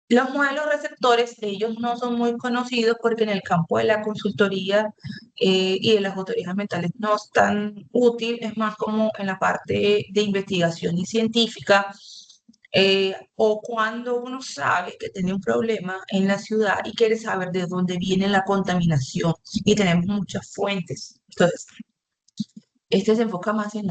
Los modelos receptores, ellos no son muy conocidos porque en el campo de la consultoría y de las autoridades ambientales no es tan útil, es más como en la parte de investigación y científica, o cuando uno sabe que tiene un problema en la ciudad y quiere saber de dónde viene la contaminación y tenemos muchas fuentes. Entonces, este se enfoca más en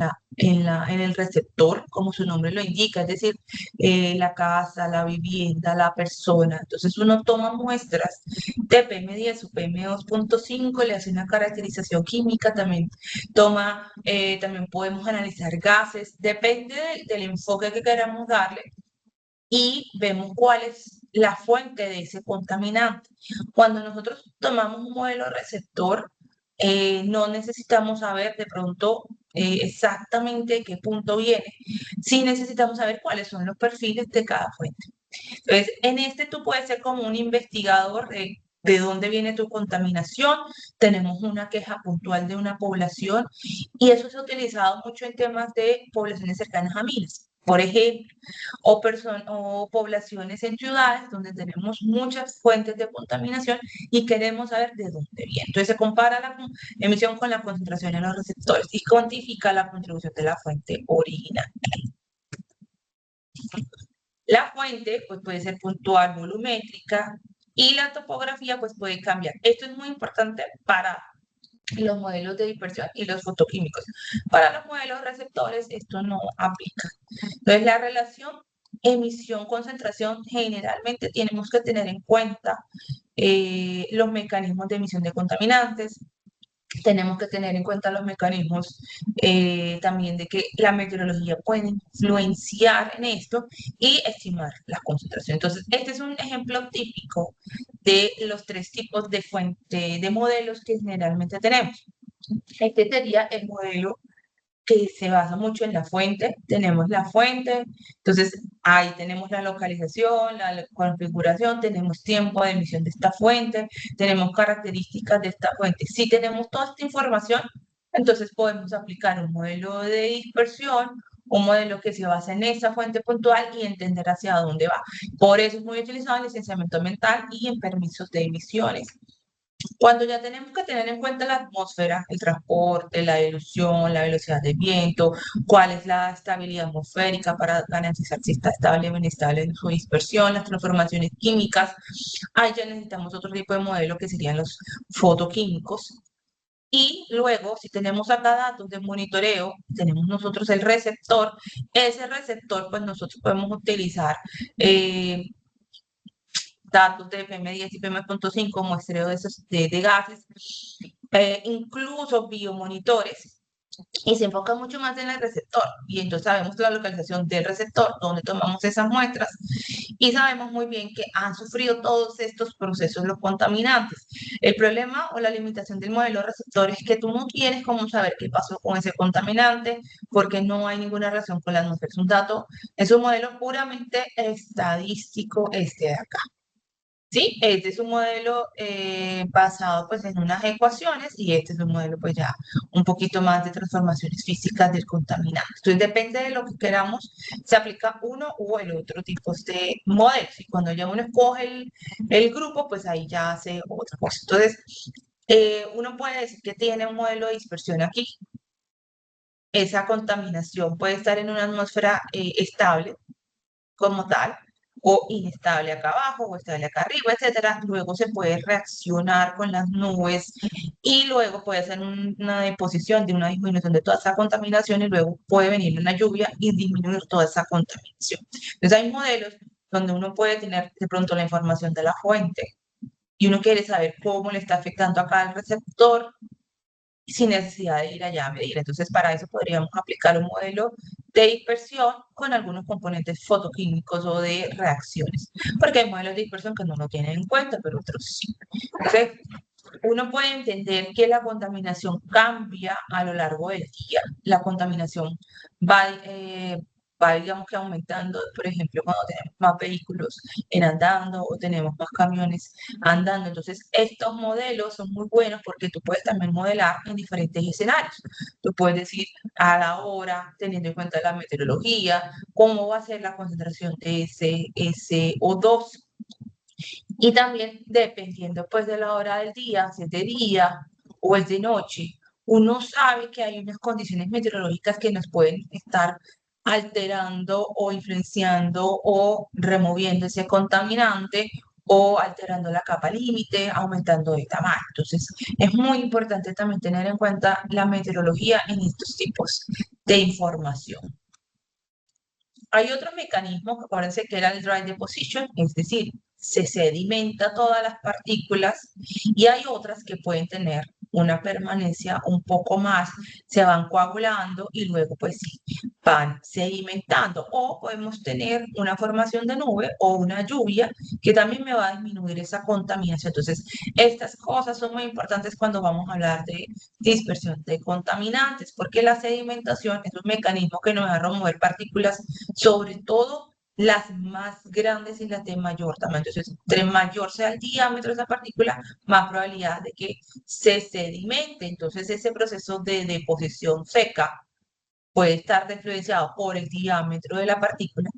el receptor, como su nombre lo indica, es decir, la casa, la vivienda, la persona. Entonces uno toma muestras de PM10 o PM2.5, le hace una caracterización química, también también podemos analizar gases, depende del enfoque que queramos darle y vemos cuál es la fuente de ese contaminante. Cuando nosotros tomamos un modelo receptor, no necesitamos saber de pronto exactamente de qué punto viene, sí necesitamos saber cuáles son los perfiles de cada fuente. Entonces, en este tú puedes ser como un investigador de dónde viene tu contaminación. Tenemos una queja puntual de una población y eso se ha utilizado mucho en temas de poblaciones cercanas a minas, por ejemplo, o poblaciones en ciudades donde tenemos muchas fuentes de contaminación y queremos saber de dónde viene. Entonces se compara la emisión con la concentración en los receptores y cuantifica la contribución de la fuente original. La fuente pues, puede ser puntual, volumétrica, y la topografía pues, puede cambiar. Esto es muy importante para los modelos de dispersión y los fotoquímicos. Para los modelos receptores esto no aplica. Entonces, la relación emisión-concentración generalmente tenemos que tener en cuenta los mecanismos de emisión de contaminantes, tenemos que tener en cuenta los mecanismos también de que la meteorología puede influenciar en esto y estimar las concentraciones. Entonces, este es un ejemplo típico de los tres tipos de fuente de modelos que generalmente tenemos. Este sería el modelo que se basa mucho en la fuente. Tenemos la fuente, entonces ahí tenemos la localización, la configuración, tenemos tiempo de emisión de esta fuente, tenemos características de esta fuente. Si tenemos toda esta información, entonces podemos aplicar un modelo de dispersión, un modelo que se basa en esa fuente puntual y entender hacia dónde va. Por eso es muy utilizado en licenciamiento ambiental y en permisos de emisiones. Cuando ya tenemos que tener en cuenta la atmósfera, el transporte, la dilución, la velocidad del viento, cuál es la estabilidad atmosférica para garantizar si está estable o inestable en su dispersión, las transformaciones químicas, ahí ya necesitamos otro tipo de modelo que serían los fotoquímicos. Y luego, si tenemos acá datos de monitoreo, tenemos nosotros el receptor, ese receptor pues nosotros podemos utilizar datos de PM10 y PM.5, muestreo de gases, incluso biomonitores, y se enfoca mucho más en el receptor. Y entonces sabemos la localización del receptor, donde tomamos esas muestras, y sabemos muy bien que han sufrido todos estos procesos los contaminantes. El problema o la limitación del modelo receptor es que tú no tienes cómo saber qué pasó con ese contaminante, porque no hay ninguna relación con la atmósfera. Es un dato, es un modelo puramente estadístico este de acá. Sí, este es un modelo basado pues en unas ecuaciones y este es un modelo pues ya un poquito más de transformaciones físicas del contaminante. Entonces depende de lo que queramos, se aplica uno u el otro tipo de modelos y cuando ya uno escoge el grupo pues ahí ya hace otra cosa. Entonces uno puede decir que tiene un modelo de dispersión aquí, esa contaminación puede estar en una atmósfera estable como tal, o inestable acá abajo, o estable acá arriba, etcétera. Luego se puede reaccionar con las nubes y luego puede hacer una deposición de una disminución de toda esa contaminación y luego puede venir una lluvia y disminuir toda esa contaminación. Entonces hay modelos donde uno puede tener de pronto la información de la fuente y uno quiere saber cómo le está afectando acá al receptor sin necesidad de ir allá a medir. Entonces, para eso podríamos aplicar un modelo de dispersión con algunos componentes fotoquímicos o de reacciones, porque hay modelos de dispersión que no lo tienen en cuenta, pero otros sí. Entonces, uno puede entender que la contaminación cambia a lo largo del día. La contaminación va, va, digamos que aumentando, por ejemplo, cuando tenemos más vehículos en andando o tenemos más camiones andando. Entonces, estos modelos son muy buenos porque tú puedes también modelar en diferentes escenarios. Tú puedes decir a la hora, teniendo en cuenta la meteorología, cómo va a ser la concentración de ese SO2. Y también dependiendo pues de la hora del día, si es de día o es de noche, uno sabe que hay unas condiciones meteorológicas que nos pueden estar alterando o influenciando o removiendo ese contaminante o alterando la capa límite, aumentando de tamaño. Entonces, es muy importante también tener en cuenta la meteorología en estos tipos de información. Hay otros mecanismos, acuérdense que era el dry deposition, es decir, se sedimenta todas las partículas y hay otras que pueden tener una permanencia un poco más, se van coagulando y luego pues sí, van sedimentando. O podemos tener una formación de nube o una lluvia que también me va a disminuir esa contaminación. Entonces, estas cosas son muy importantes cuando vamos a hablar de dispersión de contaminantes, porque la sedimentación es un mecanismo que nos va a remover partículas, sobre todo las más grandes y las de mayor tamaño. Entonces, entre mayor sea el diámetro de esa partícula, más probabilidad de que se sedimente. Entonces, ese proceso de deposición seca puede estar influenciado por el diámetro de la partícula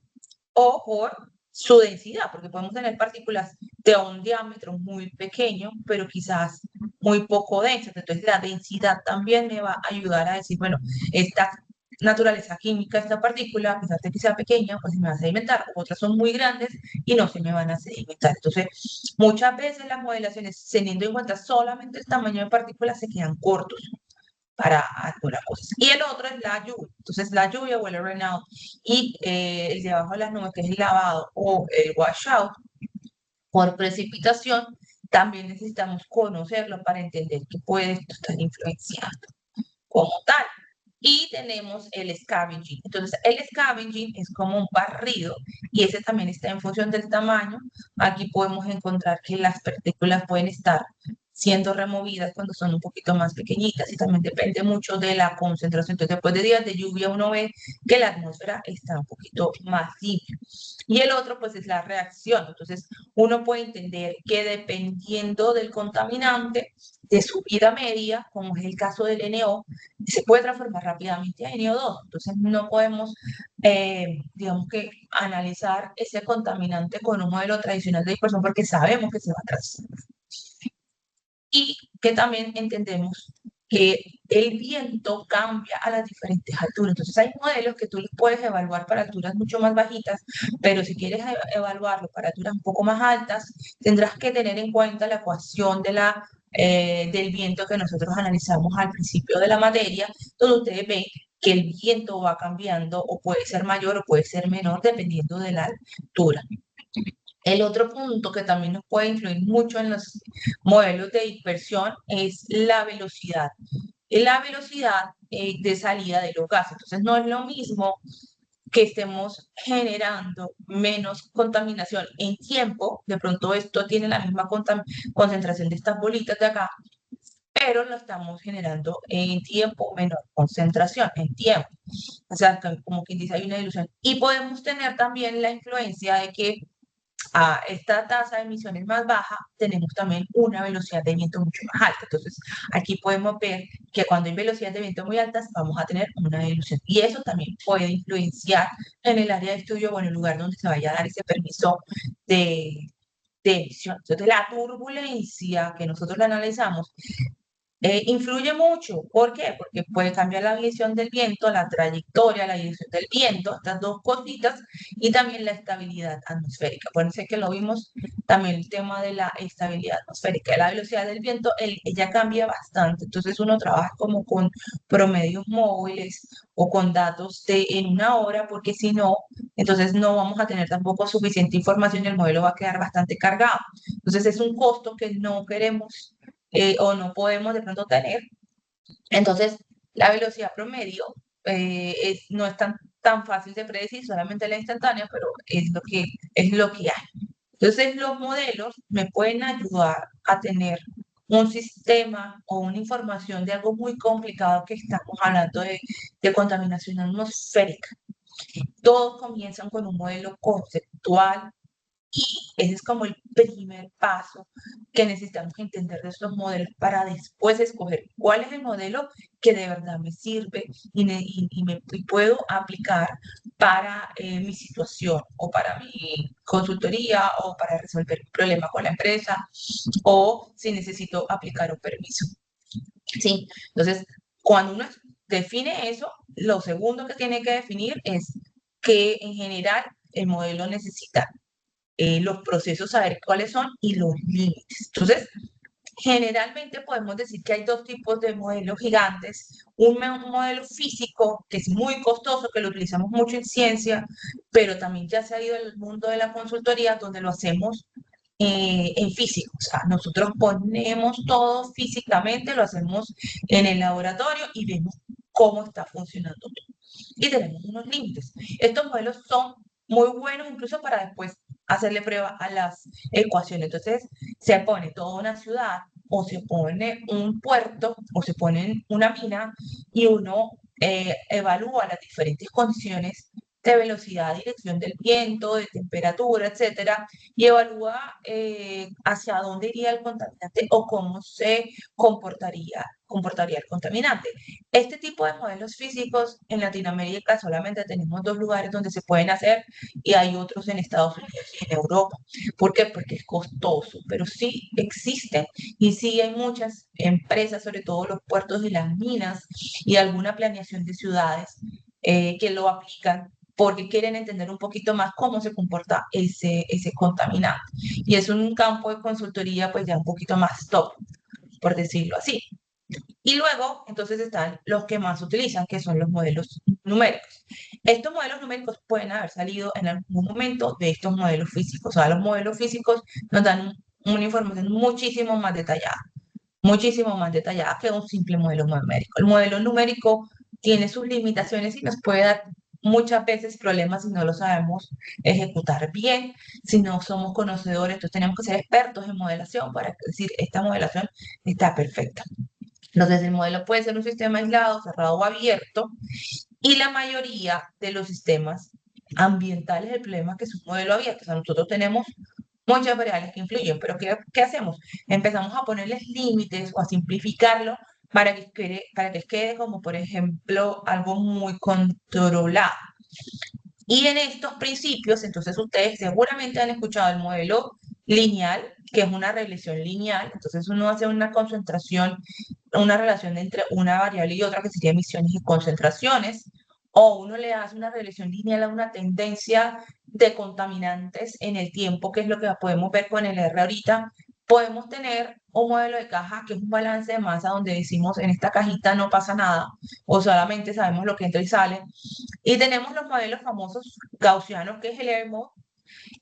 o por su densidad, porque podemos tener partículas de un diámetro muy pequeño, pero quizás muy poco densas. Entonces, la densidad también me va a ayudar a decir, bueno, esta naturaleza química, esta partícula, a pesar de que sea pequeña, pues se me va a sedimentar. Otras son muy grandes y no se me van a sedimentar. Entonces, muchas veces las modelaciones, teniendo en cuenta solamente el tamaño de partículas, se quedan cortos para algunas cosas. Y el otro es la lluvia. Entonces, la lluvia o el rainout y el de abajo de las nubes, que es el lavado o el washout por precipitación, también necesitamos conocerlo para entender que puede esto estar influenciando como tal. Y tenemos el scavenging. Entonces, el scavenging es como un barrido y ese también está en función del tamaño. Aquí podemos encontrar que las partículas pueden estar siendo removidas cuando son un poquito más pequeñitas y también depende mucho de la concentración. Entonces, después de días de lluvia uno ve que la atmósfera está un poquito más limpia. Y el otro, pues, es la reacción. Entonces, uno puede entender que dependiendo del contaminante, de su vida media, como es el caso del NO, se puede transformar rápidamente a NO2. Entonces, no podemos, digamos que, analizar ese contaminante con un modelo tradicional de dispersión porque sabemos que se va a transformar. Y que también entendemos que el viento cambia a las diferentes alturas. Entonces, hay modelos que tú los puedes evaluar para alturas mucho más bajitas, pero si quieres evaluarlo para alturas un poco más altas, tendrás que tener en cuenta la ecuación del viento que nosotros analizamos al principio de la materia, donde ustedes ven que el viento va cambiando o puede ser mayor o puede ser menor dependiendo de la altura. El otro punto que también nos puede influir mucho en los modelos de dispersión es la velocidad. La velocidad de salida de los gases. Entonces, no es lo mismo que estemos generando menos contaminación en tiempo. De pronto, esto tiene la misma concentración de estas bolitas de acá, pero lo estamos generando en tiempo, menor concentración en tiempo. O sea, como quien dice, hay una dilución. Y podemos tener también la influencia de que a esta tasa de emisiones más baja, tenemos también una velocidad de viento mucho más alta. Entonces, aquí podemos ver que cuando hay velocidades de viento muy altas, vamos a tener una dilución. Y eso también puede influenciar en el área de estudio o en el lugar donde se vaya a dar ese permiso de emisión. Entonces, la turbulencia que nosotros la analizamos influye mucho. ¿Por qué? Porque puede cambiar la dirección del viento, la trayectoria, la dirección del viento, estas dos cositas, y también la estabilidad atmosférica. Acuérdense que lo vimos también el tema de la estabilidad atmosférica. La velocidad del viento, ella cambia bastante. Entonces uno trabaja como con promedios móviles o con datos de en una hora, porque si no, entonces no vamos a tener tampoco suficiente información y el modelo va a quedar bastante cargado. Entonces es un costo que no queremos o no podemos de pronto tener. Entonces, la velocidad promedio no es tan fácil de predecir, solamente la instantánea, pero es lo que hay. Entonces, los modelos me pueden ayudar a tener un sistema o una información de algo muy complicado que estamos hablando de contaminación atmosférica. Todos comienzan con un modelo conceptual y ese es como el primer paso que necesitamos entender de estos modelos para después escoger cuál es el modelo que de verdad me sirve y puedo aplicar para mi situación o para mi consultoría o para resolver un problema con la empresa o si necesito aplicar un permiso. ¿Sí? Entonces, cuando uno define eso, lo segundo que tiene que definir es que en general el modelo necesita los procesos, saber cuáles son y los límites. Entonces, generalmente podemos decir que hay dos tipos de modelos gigantes. Un modelo físico, que es muy costoso, que lo utilizamos mucho en ciencia, pero también ya se ha ido al mundo de la consultoría, donde lo hacemos en físico. O sea, nosotros ponemos todo físicamente, lo hacemos en el laboratorio y vemos cómo está funcionando todo. Y tenemos unos límites. Estos modelos son muy buenos incluso para después hacerle prueba a las ecuaciones. Entonces, se pone toda una ciudad o se pone un puerto o se pone una mina y uno evalúa las diferentes condiciones de velocidad, dirección del viento, de temperatura, etcétera, y evalúa hacia dónde iría el contaminante o cómo se comportaría el contaminante. Este tipo de modelos físicos en Latinoamérica solamente tenemos dos lugares donde se pueden hacer y hay otros en Estados Unidos y en Europa. ¿Por qué? Porque es costoso, pero sí existen y sí hay muchas empresas, sobre todo los puertos y las minas y alguna planeación de ciudades que lo aplican porque quieren entender un poquito más cómo se comporta ese contaminante. Y es un campo de consultoría pues ya un poquito más top, por decirlo así. Y luego, entonces están los que más utilizan, que son los modelos numéricos. Estos modelos numéricos pueden haber salido en algún momento de estos modelos físicos. O sea, los modelos físicos nos dan una información muchísimo más detallada que un simple modelo numérico. El modelo numérico tiene sus limitaciones y nos puede dar muchas veces problemas si no lo sabemos ejecutar bien, si no somos conocedores. Entonces tenemos que ser expertos en modelación para decir, esta modelación está perfecta. Entonces, el modelo puede ser un sistema aislado, cerrado o abierto, y la mayoría de los sistemas ambientales, el problema es que es un modelo abierto. O sea, nosotros tenemos muchas variables que influyen, pero ¿qué hacemos? Empezamos a ponerles límites o a simplificarlo para que quede como, por ejemplo, algo muy controlado. Y en estos principios, entonces ustedes seguramente han escuchado el modelo lineal, que es una regresión lineal. Entonces uno hace una concentración, una relación entre una variable y otra, que sería emisiones y concentraciones, o uno le hace una regresión lineal a una tendencia de contaminantes en el tiempo, que es lo que podemos ver con el R ahorita. Podemos tener un modelo de caja que es un balance de masa donde decimos en esta cajita no pasa nada o solamente sabemos lo que entra y sale. Y tenemos los modelos famosos gaussianos, que es el ERMO,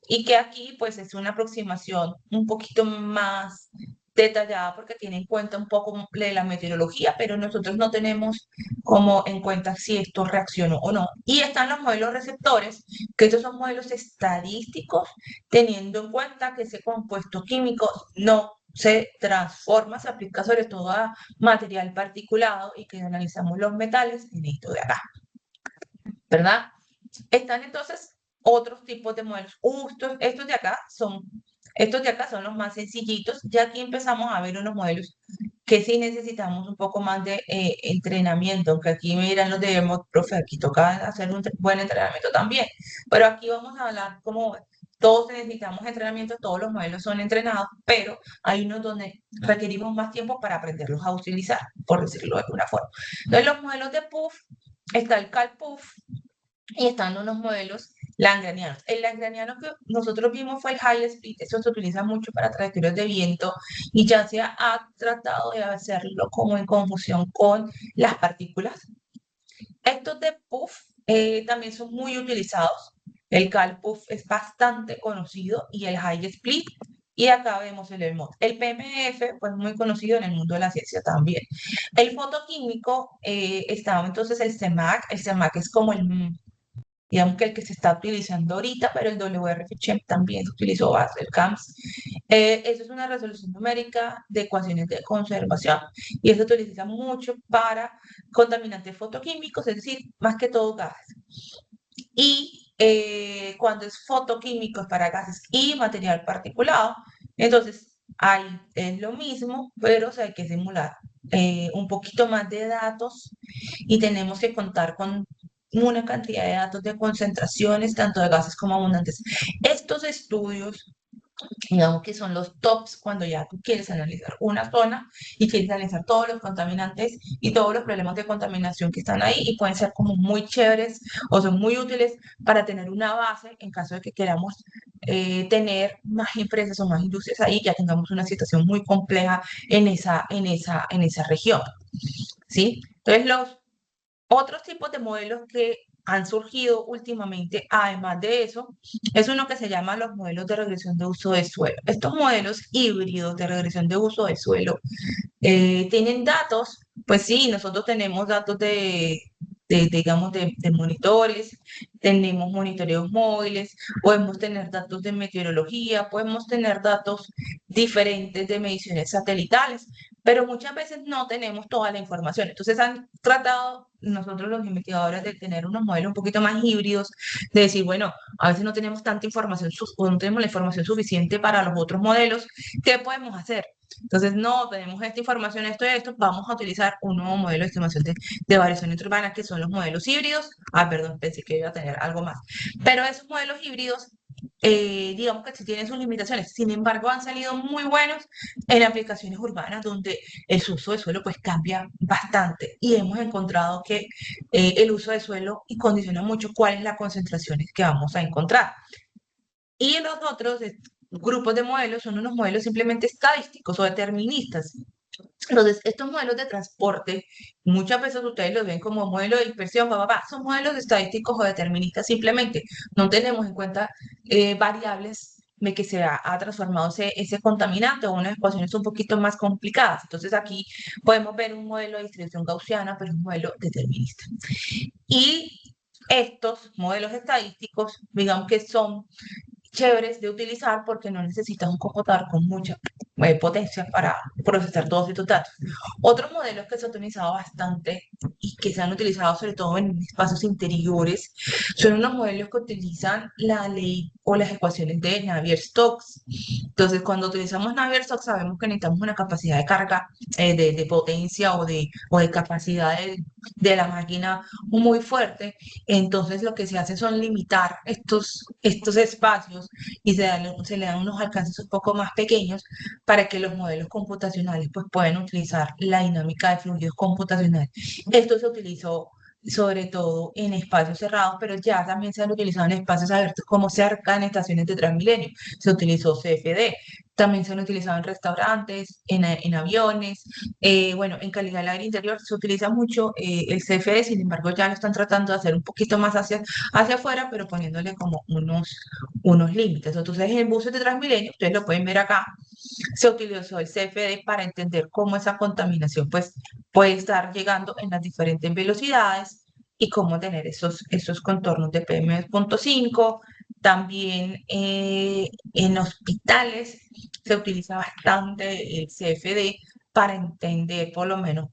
y que aquí pues es una aproximación un poquito más detallada porque tiene en cuenta un poco de la meteorología, pero nosotros no tenemos como en cuenta si esto reaccionó o no. Y están los modelos receptores, que estos son modelos estadísticos, teniendo en cuenta que ese compuesto químico no se transforma, se aplica sobre todo a material particulado y que analizamos los metales en esto de acá. ¿Verdad? Están entonces otros tipos de modelos. Estos de acá son los más sencillitos. Ya aquí empezamos a ver unos modelos que sí necesitamos un poco más de entrenamiento, aunque aquí me dirán los de profe, aquí toca hacer un buen entrenamiento también. Pero aquí vamos a hablar como todos necesitamos entrenamiento, todos los modelos son entrenados, pero hay unos donde requerimos más tiempo para aprenderlos a utilizar, por decirlo de alguna forma. Entonces, los modelos de PUF, está el CalPUF, y están unos modelos lagrangianos. El lagrangiano que nosotros vimos fue el high speed, eso se utiliza mucho para trayectorias de viento y ya se ha tratado de hacerlo como en conjunción con las partículas. Estos de puff también son muy utilizados. El CalPUF es bastante conocido y el high split. Y acá vemos el ELMOD. El PMF, pues muy conocido en el mundo de la ciencia también. El fotoquímico estaba entonces el CEMAC. El CEMAC es como digamos que el que se está utilizando ahorita, pero el WRF también se utilizó el CAMS. Eso es una resolución numérica de ecuaciones de conservación y eso se utiliza mucho para contaminantes fotoquímicos, es decir, más que todo gases. Y cuando es fotoquímicos para gases y material particulado, entonces ahí es lo mismo, pero o sea, hay que simular un poquito más de datos y tenemos que contar con una cantidad de datos de concentraciones, tanto de gases como abundantes. Estos estudios, digamos que son los tops cuando ya tú quieres analizar una zona y quieres analizar todos los contaminantes y todos los problemas de contaminación que están ahí y pueden ser como muy chéveres o son muy útiles para tener una base en caso de que queramos tener más empresas o más industrias ahí, ya tengamos una situación muy compleja en esa región, ¿sí? Entonces, los otros tipos de modelos que han surgido últimamente, además de eso, es uno que se llama los modelos de regresión de uso de suelo. Estos modelos híbridos de regresión de uso de suelo tienen datos, pues sí, nosotros tenemos datos digamos, de monitores, tenemos monitoreos móviles, podemos tener datos de meteorología, podemos tener datos diferentes de mediciones satelitales, pero muchas veces no tenemos toda la información. Entonces han tratado nosotros los investigadores de tener unos modelos un poquito más híbridos, de decir, bueno, a veces no tenemos tanta información o no tenemos la información suficiente para los otros modelos, ¿qué podemos hacer? Entonces, no, tenemos esta información, esto y esto, vamos a utilizar un nuevo modelo de estimación de variación urbana, que son los modelos híbridos. Ah, perdón, pensé que iba a tener algo más. Pero esos modelos híbridos, digamos que sí tienen sus limitaciones. Sin embargo, han salido muy buenos en aplicaciones urbanas donde el uso de suelo pues cambia bastante y hemos encontrado que el uso de suelo y condiciona mucho cuáles las concentraciones que vamos a encontrar. Y los otros grupos de modelos son unos modelos simplemente estadísticos o deterministas. Entonces, estos modelos de transporte, muchas veces ustedes los ven como modelo de dispersión, son modelos estadísticos o deterministas simplemente. No tenemos en cuenta variables de que ha transformado ese contaminante o unas ecuaciones un poquito más complicadas. Entonces, aquí podemos ver un modelo de distribución gaussiana, pero un modelo determinista. Y estos modelos estadísticos, digamos que son chéveres de utilizar porque no necesitas un computador con mucha potencia para procesar todos estos datos. Otros modelos que se han utilizado bastante y que se han utilizado sobre todo en espacios interiores son unos modelos que utilizan la ley o las ecuaciones de Navier-Stokes. Entonces, cuando utilizamos Navier-Stokes sabemos que necesitamos una capacidad de carga, de potencia o de capacidad de la máquina muy fuerte. Entonces, lo que se hace son limitar estos espacios y se le dan unos alcances un poco más pequeños para que los modelos computacionales pues, puedan utilizar la dinámica de fluidos computacionales. Esto se utilizó sobre todo en espacios cerrados, pero ya también se han utilizado en espacios abiertos como cerca en estaciones de Transmilenio. Se utilizó CFD, también se han utilizado en restaurantes, en aviones, bueno, en calidad del aire interior se utiliza mucho el CFD, sin embargo ya lo están tratando de hacer un poquito más hacia afuera, pero poniéndole como unos límites. Entonces, en buses de Transmilenio, ustedes lo pueden ver acá, se utilizó el CFD para entender cómo esa contaminación pues, puede estar llegando en las diferentes velocidades y cómo tener esos contornos de PM2.5. También en hospitales se utiliza bastante el CFD para entender por lo menos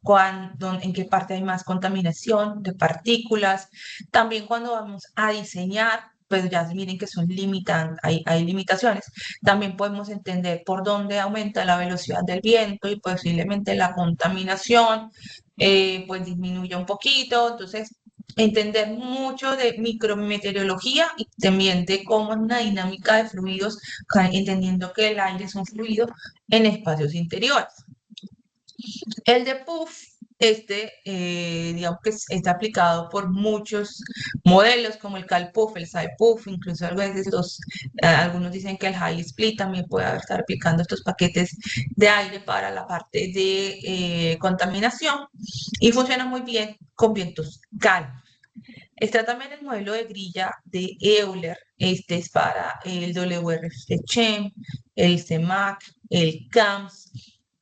en qué parte hay más contaminación de partículas. También cuando vamos a diseñar, pues ya miren que son hay limitaciones. También podemos entender por dónde aumenta la velocidad del viento y posiblemente la contaminación, pues disminuye un poquito. Entonces, entender mucho de micrometeorología y también de cómo es una dinámica de fluidos, entendiendo que el aire es un fluido en espacios interiores. El de puff, digamos que está aplicado por muchos modelos, como el CalPuff, el SciPuff, incluso algunos dicen que el High Split también puede estar aplicando estos paquetes de aire para la parte de contaminación y funciona muy bien con vientos cálidos. Está también el modelo de grilla de Euler. Este es para el WRF-Chem, el CEMAC, el CAMS.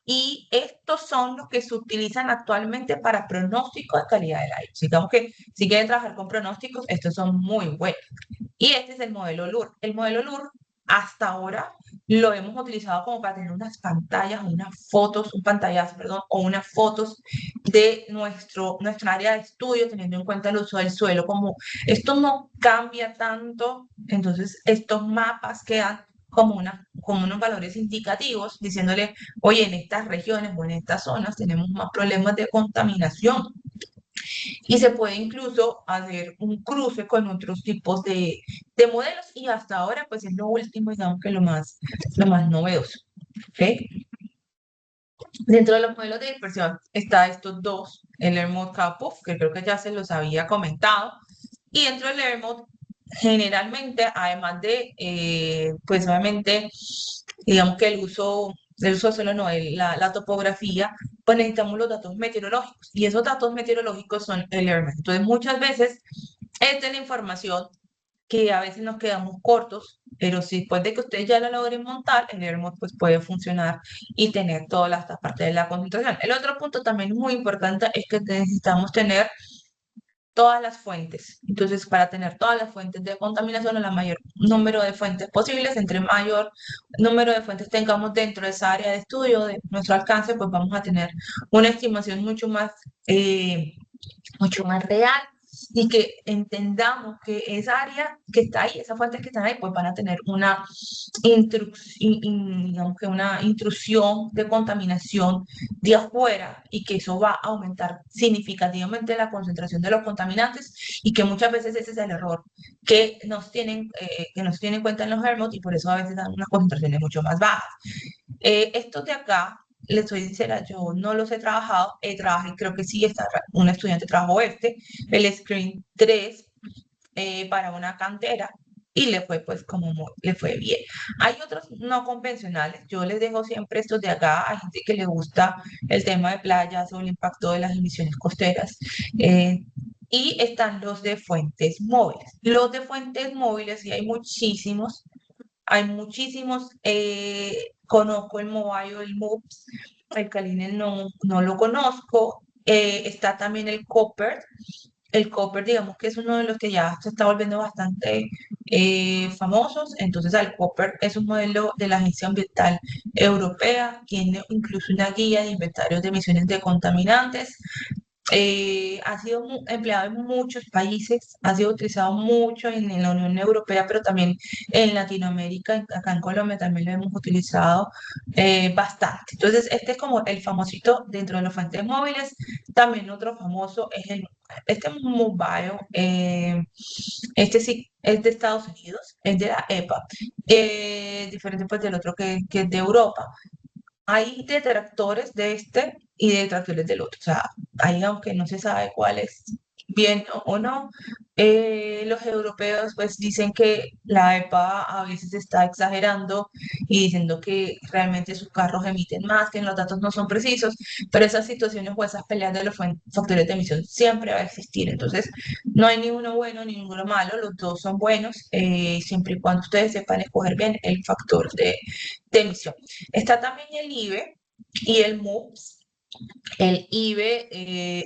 Y estos son los que se utilizan actualmente para pronóstico de calidad del aire. Digamos que si quieren trabajar con pronósticos, estos son muy buenos. Y este es el modelo LUR. El modelo LUR hasta ahora lo hemos utilizado como para tener unas pantallas, unas fotos, un pantallazo, perdón, o unas fotos de nuestra área de estudio, teniendo en cuenta el uso del suelo. Como esto no cambia tanto, entonces estos mapas quedan como unos valores indicativos, diciéndole, oye, en estas regiones o en estas zonas tenemos más problemas de contaminación. Y se puede incluso hacer un cruce con otros tipos de modelos y hasta ahora pues es lo último, digamos que lo más novedoso. ¿Ok? Dentro de los modelos de dispersión está estos dos, el Airmode Cutoff, que creo que ya se los había comentado, y dentro del Airmode generalmente, además de, pues obviamente, digamos que el uso solo no, la topografía, pues necesitamos los datos meteorológicos, y esos datos meteorológicos son el Airmode. Entonces, muchas veces, esta es la información que a veces nos quedamos cortos, pero si después de que ustedes ya la logren montar, el Airmode pues puede funcionar y tener toda esta parte de la concentración. El otro punto también muy importante es que necesitamos tener todas las fuentes. Entonces, para tener todas las fuentes de contaminación o la mayor número de fuentes posibles, entre mayor número de fuentes tengamos dentro de esa área de estudio, de nuestro alcance, pues vamos a tener una estimación mucho más real y que entendamos que esa área que está ahí, esas fuentes que están ahí, pues van a tener digamos que una intrusión de contaminación de afuera y que eso va a aumentar significativamente la concentración de los contaminantes y que muchas veces ese es el error que nos tienen en cuenta en los HERMOS y por eso a veces dan unas concentraciones mucho más bajas. Estos de acá, les soy sincera, yo no los he trabajado, trabajé, creo que sí, un estudiante trabajó el Screen 3 para una cantera y le fue pues le fue bien. Hay otros no convencionales, yo les dejo siempre estos de acá, hay gente que le gusta el tema de playas o el impacto de las emisiones costeras. Y están los de fuentes móviles. Los de fuentes móviles, y hay muchísimos, conozco el Mobile, el MOOPS, el Caline no lo conozco, está también el Copper digamos que es uno de los que ya se está volviendo bastante famosos, entonces el Copper es un modelo de la Agencia Ambiental Europea, tiene incluso una guía de inventarios de emisiones de contaminantes, ha sido empleado en muchos países, ha sido utilizado mucho en la Unión Europea, pero también en Latinoamérica, acá en Colombia también lo hemos utilizado bastante. Entonces, este es como el famosito dentro de los fuentes móviles. También otro famoso es este Mobile, este sí es de Estados Unidos, es de la EPA, diferente pues del otro que es de Europa. Hay detractores de este y detractores del otro. O sea, ahí aunque no se sabe cuál es bien o no, los europeos pues dicen que la EPA a veces está exagerando y diciendo que realmente sus carros emiten más, que los datos no son precisos, pero esas situaciones o esas peleas de los factores de emisión siempre va a existir. Entonces, no hay ni uno bueno ni ninguno malo, los dos son buenos, siempre y cuando ustedes sepan escoger bien el factor de emisión. Está también el IBE y el MUPS. El IBE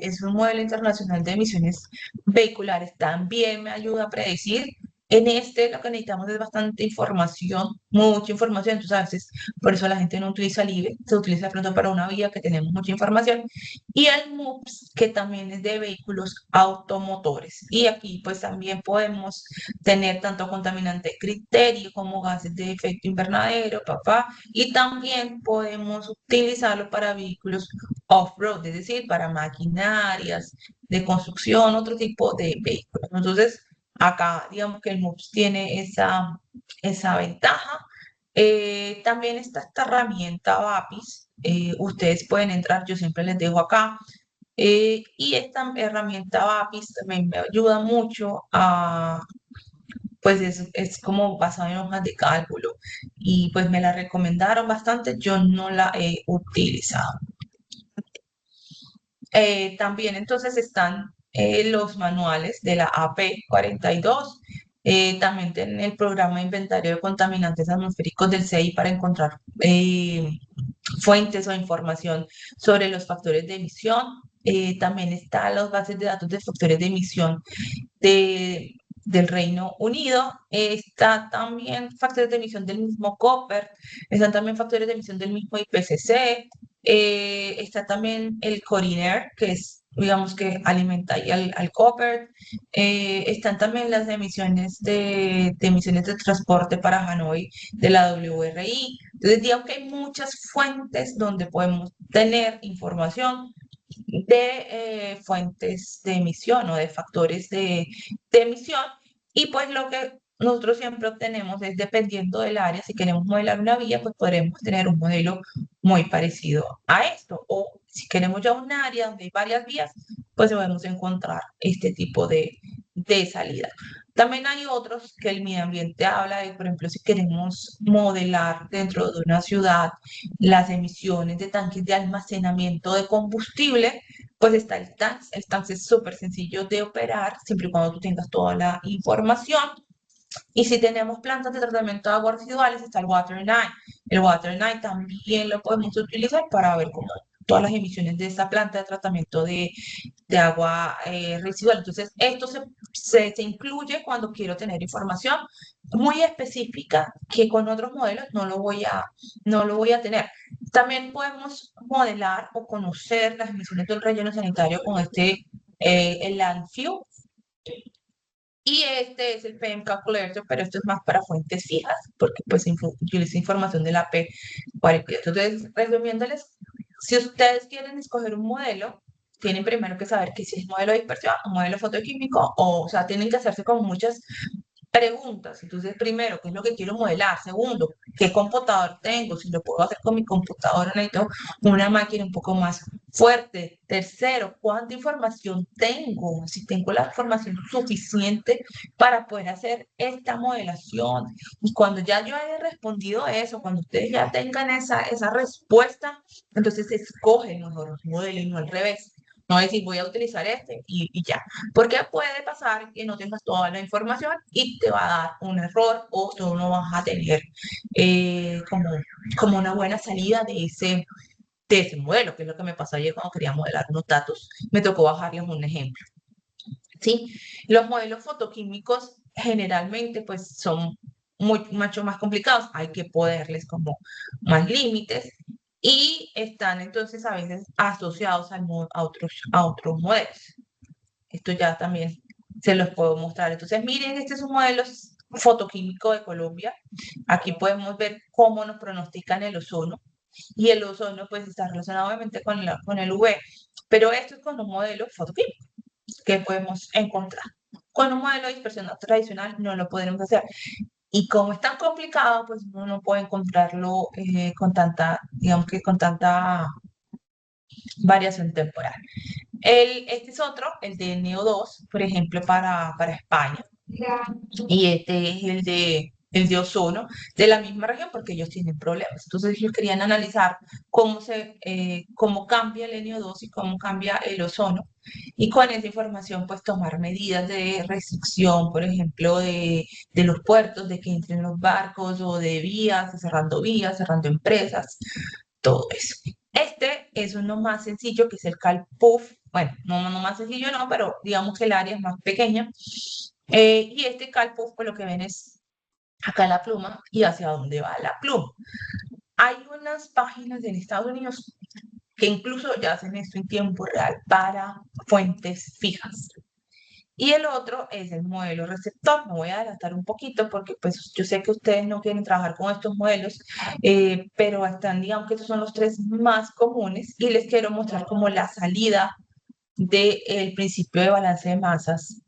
es un modelo internacional de emisiones vehiculares. También me ayuda a predecir. En este lo que necesitamos es bastante información, mucha información. Entonces, a veces por eso la gente no utiliza el IBE, se utiliza de pronto para una vía que tenemos mucha información. Y el MUPS, que también es de vehículos automotores. Y aquí pues también podemos tener tanto contaminante criterio como gases de efecto invernadero, papá. Y también podemos utilizarlo para vehículos off-road, es decir, para maquinarias de construcción, otro tipo de vehículos. Entonces, acá digamos que el MUPS tiene esa ventaja. También está esta herramienta VAPIS. Ustedes pueden entrar, yo siempre les dejo acá. Y esta herramienta VAPIS también me ayuda mucho pues es como basada en hojas de cálculo y pues me la recomendaron bastante, yo no la he utilizado. También entonces están los manuales de la AP42. También tienen el programa de inventario de contaminantes atmosféricos del CEI para encontrar fuentes o información sobre los factores de emisión. También están las bases de datos de factores de emisión del Reino Unido. Está también factores de emisión del mismo copper, están también factores de emisión del mismo IPCC, está también el Corinair, que es, digamos, que alimenta ahí al copper. Están también las emisiones de emisiones de transporte para Hanoi de la WRI. Entonces, digamos que hay muchas fuentes donde podemos tener información de fuentes de emisión o de factores de emisión. Y pues lo que nosotros siempre obtenemos es, dependiendo del área, si queremos modelar una vía, pues podremos tener un modelo muy parecido a esto. O si queremos ya un área donde hay varias vías, pues podemos encontrar este tipo de salida. También hay otros que el medio ambiente habla de, por ejemplo, si queremos modelar dentro de una ciudad las emisiones de tanques de almacenamiento de combustible, pues está el TANX. El TANX es súper sencillo de operar, siempre y cuando tú tengas toda la información. Y si tenemos plantas de tratamiento de aguas residuales, está el Water9. El Water9 también lo podemos utilizar para ver cómo todas las emisiones de esa planta de tratamiento de agua residual. Entonces, esto se incluye cuando quiero tener información muy específica que con otros modelos no lo voy a tener. También podemos modelar o conocer las emisiones del relleno sanitario con el Landfill. Y este es el PM Calculator, pero esto es más para fuentes fijas, porque pues utiliza información de la P40. Entonces, resumiéndoles, si ustedes quieren escoger un modelo, tienen primero que saber que si es modelo de dispersión, un modelo fotoquímico, o sea, tienen que hacerse como muchas preguntas. Entonces, primero, ¿qué es lo que quiero modelar? Segundo, ¿qué computador tengo? Si lo puedo hacer con mi computadora, necesito una máquina un poco más fuerte. Tercero, ¿cuánta información tengo? Si tengo la información suficiente para poder hacer esta modelación. Y cuando ya yo haya respondido eso, cuando ustedes ya tengan esa respuesta, entonces escogen mejor modelo y no al revés. No decir, voy a utilizar este y ya. Porque puede pasar que no tengas toda la información y te va a dar un error o tú no vas a tener como una buena salida de ese modelo, que es lo que me pasó ayer cuando quería modelar unos datos. Me tocó bajarles un ejemplo. ¿Sí? Los modelos fotoquímicos generalmente pues son mucho más complicados. Hay que ponerles como más límites y están entonces a veces asociados a otros modelos. Esto ya también se los puedo mostrar. Entonces, miren, este es un modelo fotoquímico de Colombia. Aquí podemos ver cómo nos pronostican el ozono. Y el ozono, pues, está relacionado obviamente con el UV. Pero esto es con un modelo fotoquímico que podemos encontrar. Con un modelo de dispersión tradicional no lo podremos hacer. Y como es tan complicado, pues uno no puede encontrarlo con tanta, digamos que con tanta variación temporal. Este es otro, el de NEO2, por ejemplo, para España. Y este es el de ozono de la misma región porque ellos tienen problemas. Entonces ellos querían analizar cómo cambia el NO2 y cómo cambia el ozono. Y con esa información, pues tomar medidas de restricción, por ejemplo, de los puertos, de que entren los barcos o de vías, cerrando empresas, todo eso. Este es uno más sencillo, que es el CalPUF. Bueno, no más sencillo, no, pero digamos que el área es más pequeña. Y este CalPUF, pues lo que ven es acá la pluma y hacia dónde va la pluma. Hay unas páginas en Estados Unidos que incluso ya hacen esto en tiempo real para fuentes fijas. Y el otro es el modelo receptor. Me voy a adelantar un poquito porque pues yo sé que ustedes no quieren trabajar con estos modelos, pero están, digamos que estos son los tres más comunes y les quiero mostrar como la salida del principio de balance de masas.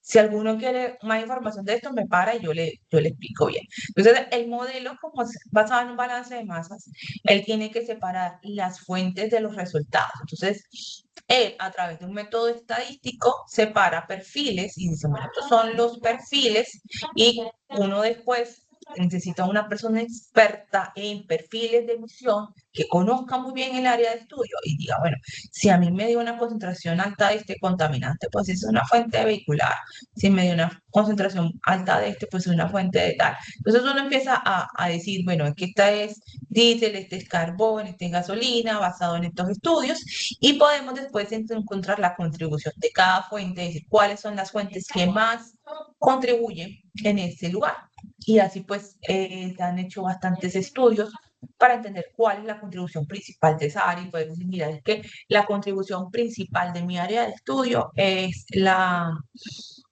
Si alguno quiere más información de esto, me para y yo le explico bien. Entonces, el modelo, como es basado en un balance de masas, él tiene que separar las fuentes de los resultados. Entonces, él, a través de un método estadístico, separa perfiles y dice, bueno, estos son los perfiles y uno después necesita una persona experta en perfiles de emisión que conozca muy bien el área de estudio y diga, bueno, si a mí me dio una concentración alta de este contaminante, pues es una fuente vehicular. Si me dio una concentración alta de este, pues es una fuente de tal. Entonces uno empieza a decir, bueno, es que esta es diésel, este es carbón, este es gasolina, basado en estos estudios, y podemos después encontrar la contribución de cada fuente, es decir, cuáles son las fuentes que más contribuyen en este lugar. Y así pues se han hecho bastantes estudios para entender cuál es la contribución principal de esa área y poder decir, mira, es que la contribución principal de mi área de estudio es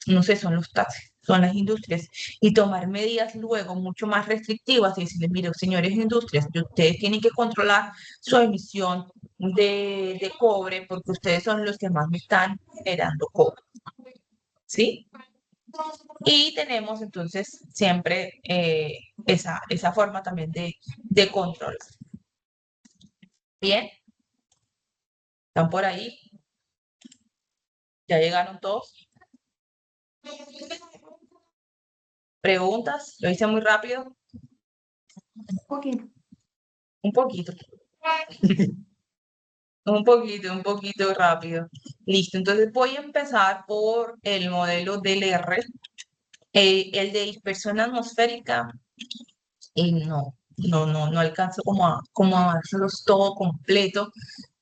no sé, son los taxis, son las industrias, y tomar medidas luego mucho más restrictivas y decirles, mire, señores industrias, ustedes tienen que controlar su emisión de cobre porque ustedes son los que más me están generando cobre, ¿sí? Y tenemos entonces siempre esa forma también de control. Bien, ¿están por ahí? ¿Ya llegaron todos? ¿Preguntas? ¿Lo hice muy rápido? Un poquito. Un poquito. Un poquito rápido. Listo, entonces voy a empezar por el modelo del R, el de dispersión atmosférica, y no alcanzo como a dárselos todo completo.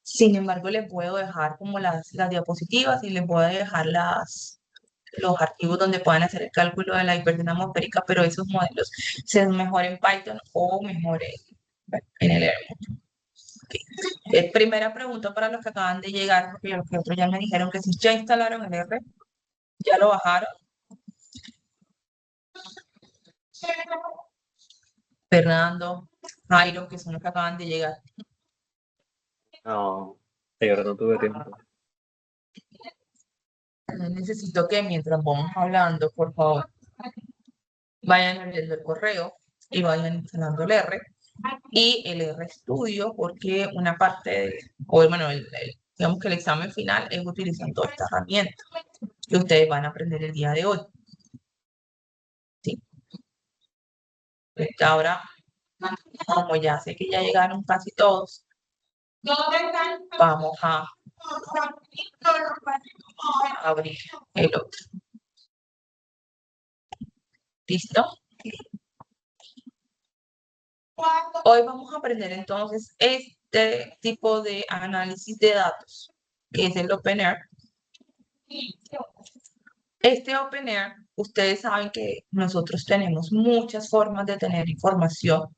Sin embargo, les puedo dejar como las diapositivas y les voy a dejar los archivos donde puedan hacer el cálculo de la dispersión atmosférica, pero esos modelos se ven mejor en Python o mejor en el R. Primera pregunta para los que acaban de llegar, porque los que otros ya me dijeron que si ya instalaron el R, ya lo bajaron. Fernando, Jairo, que son los que acaban de llegar. No, ahora no tuve tiempo. Necesito que mientras vamos hablando, por favor, vayan abriendo el correo y vayan instalando el R y el R Studio, porque una parte, o bueno, digamos que el examen final es utilizando esta herramienta que ustedes van a aprender el día de hoy. ¿Sí? Ahora, como ya sé que ya llegaron casi todos, vamos a abrir el otro. ¿Listo? Hoy vamos a aprender entonces este tipo de análisis de datos, que es el OpenAir. Este OpenAir, ustedes saben que nosotros tenemos muchas formas de tener información.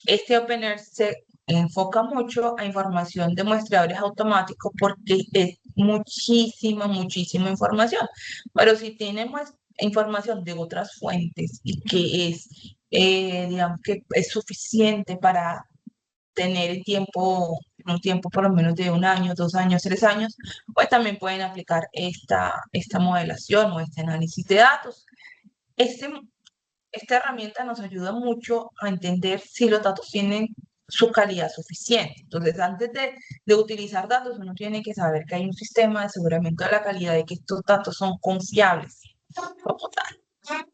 Este OpenAir se enfoca mucho a información de muestreadores automáticos porque es muchísima información. Pero si tenemos información de otras fuentes y que es, digamos que es suficiente para tener un tiempo por lo menos de 1 año, 2 años, 3 años, pues también pueden aplicar esta modelación o este análisis de datos. Esta herramienta nos ayuda mucho a entender si los datos tienen su calidad suficiente. Entonces, antes de utilizar datos, uno tiene que saber que hay un sistema de aseguramiento de la calidad de que estos datos son confiables como tal.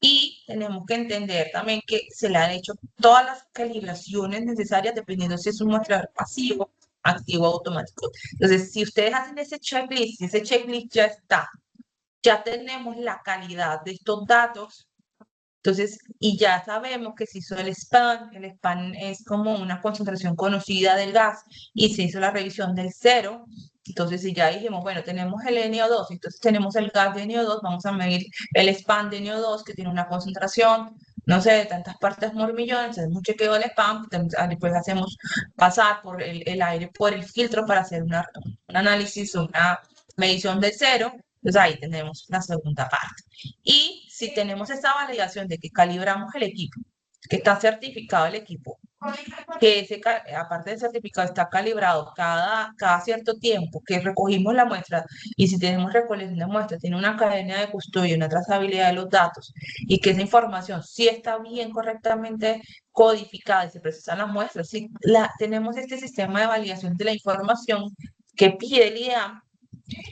Y tenemos que entender también que se le han hecho todas las calibraciones necesarias dependiendo si es un muestreador pasivo, activo o automático. Entonces, si ustedes hacen ese checklist, si ese checklist ya está, ya tenemos la calidad de estos datos. Entonces, y ya sabemos que se hizo el SPAN es como una concentración conocida del gas y se hizo la revisión del cero. Entonces, si ya dijimos, bueno, tenemos el NO2, entonces tenemos el gas de NO2, vamos a medir el SPAN de NO2 que tiene una concentración, no sé, de tantas partes por millón, hacemos un chequeo del SPAN, después hacemos pasar por el aire por el filtro para hacer un análisis, una medición del cero. Entonces ahí tenemos la segunda parte. Y si tenemos esa validación de que calibramos el equipo, que está certificado el equipo, que aparte del certificado está calibrado cada cierto tiempo, que recogimos la muestra y si tenemos recolección de muestras, tiene una cadena de custodia, una trazabilidad de los datos y que esa información sí está bien correctamente codificada y se procesan las muestras, si tenemos este sistema de validación de la información que pide el IDEAM,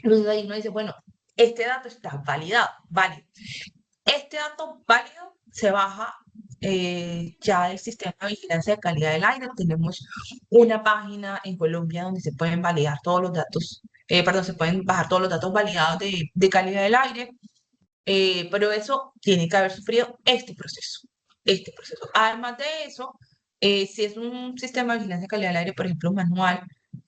entonces ahí uno dice, bueno, este dato está validado, válido. Este dato válido se baja ya del sistema de vigilancia de calidad del aire. Tenemos una página en Colombia donde se pueden validar todos los datos, perdón, se pueden bajar todos los datos validados de calidad del aire, pero eso tiene que haber sufrido este proceso, este proceso. Además de eso, si es un sistema de vigilancia de calidad del aire, por ejemplo, manual,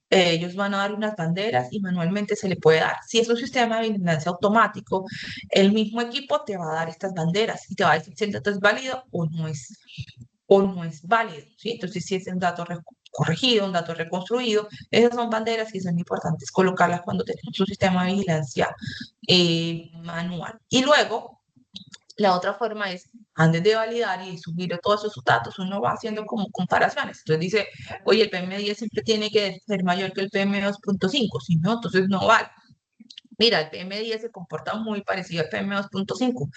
ellos van a dar unas banderas y manualmente se le puede dar. Si es un sistema de vigilancia automático, el mismo equipo te va a dar estas banderas y te va a decir si el dato es válido o no es válido, ¿sí? Entonces, si es un dato corregido, un dato reconstruido, esas son banderas que son importantes colocarlas cuando tenemos un sistema de vigilancia manual. Y luego, la otra forma es, antes de validar y subir todos esos datos, uno va haciendo como comparaciones. Entonces dice, oye, el PM10 siempre tiene que ser mayor que el PM2.5, si no, entonces no vale. Mira, el PM10 se comporta muy parecido al PM2.5.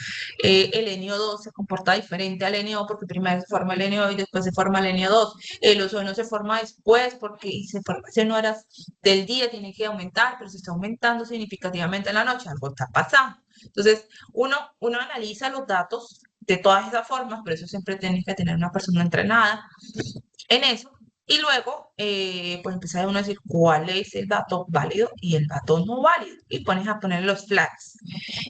El NO2 se comporta diferente al NO porque primero se forma el NO y después se forma el NO2. El ozono se forma después porque se forma en horas del día, tiene que aumentar, pero se está aumentando significativamente en la noche, algo está pasando. Entonces, uno analiza los datos de todas esas formas, pero eso siempre tiene que tener una persona entrenada en eso. Y luego, pues empezar uno a decir cuál es el dato válido y el dato no válido. Y pones a poner los flags.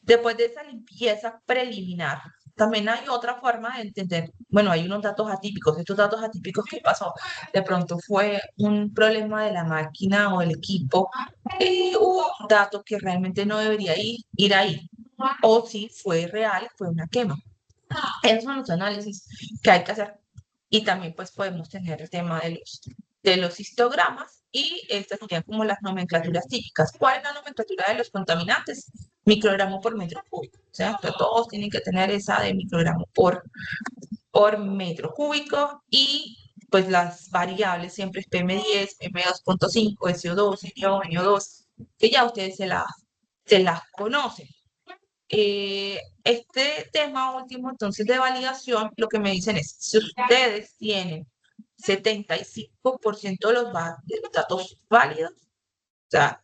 Después de esa limpieza preliminar, también hay otra forma de entender, bueno, hay unos datos atípicos. Estos datos atípicos, ¿qué pasó? De pronto fue un problema de la máquina o el equipo, hubo un dato que realmente no debería ir ahí. O si fue real, fue una quema. Esos son los análisis que hay que hacer. Y también pues podemos tener el tema de los histogramas y estas serían como las nomenclaturas típicas. ¿Cuál es la nomenclatura de los contaminantes? Microgramo por metro cúbico. O sea, todos tienen que tener esa de microgramo por metro cúbico y pues las variables siempre es PM10, PM2.5, SO2, NO, NO2, que ya ustedes se las conocen. Este tema último, entonces, de validación, lo que me dicen es, si ustedes tienen 75% de de los datos válidos, o sea,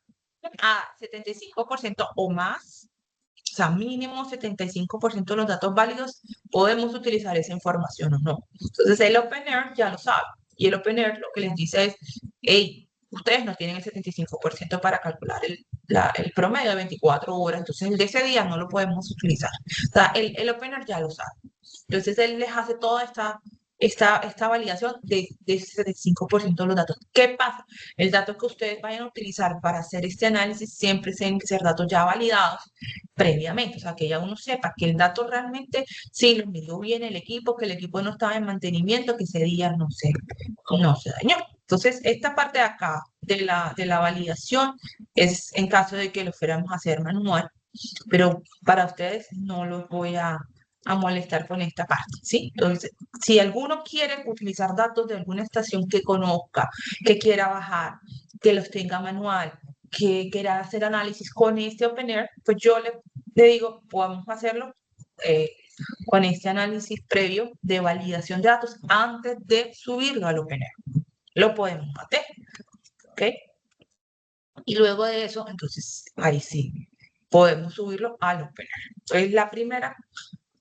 a 75% o más, o sea, mínimo 75% de los datos válidos, podemos utilizar esa información o no. Entonces, el OpenAIRE ya lo sabe. Y el OpenAIRE lo que les dice es, hey, ustedes no tienen el 75% para calcular el promedio de 24 horas, entonces el de ese día no lo podemos utilizar. O sea, el OpenAIRE ya lo sabe. Entonces, él les hace toda esta validación de ese 75% de los datos. ¿Qué pasa? El dato que ustedes vayan a utilizar para hacer este análisis siempre tienen que ser datos ya validados previamente, o sea, que ya uno sepa que el dato realmente sí lo midió bien el equipo, que el equipo no estaba en mantenimiento, que ese día no se dañó. Entonces, esta parte de acá de la validación es en caso de que lo fuéramos a hacer manual, pero para ustedes no los voy a molestar con esta parte, ¿sí? Entonces, si alguno quiere utilizar datos de alguna estación que conozca, que quiera bajar, que los tenga manual, que quiera hacer análisis con este OpenAIRE, pues yo le digo, podemos hacerlo eh, con este análisis previo de validación de datos antes de subirlo al OpenAIRE. Lo podemos hacer, ¿ok? Y luego de eso, entonces, ahí sí, podemos subirlo al OpenAIRE. Entonces, la primera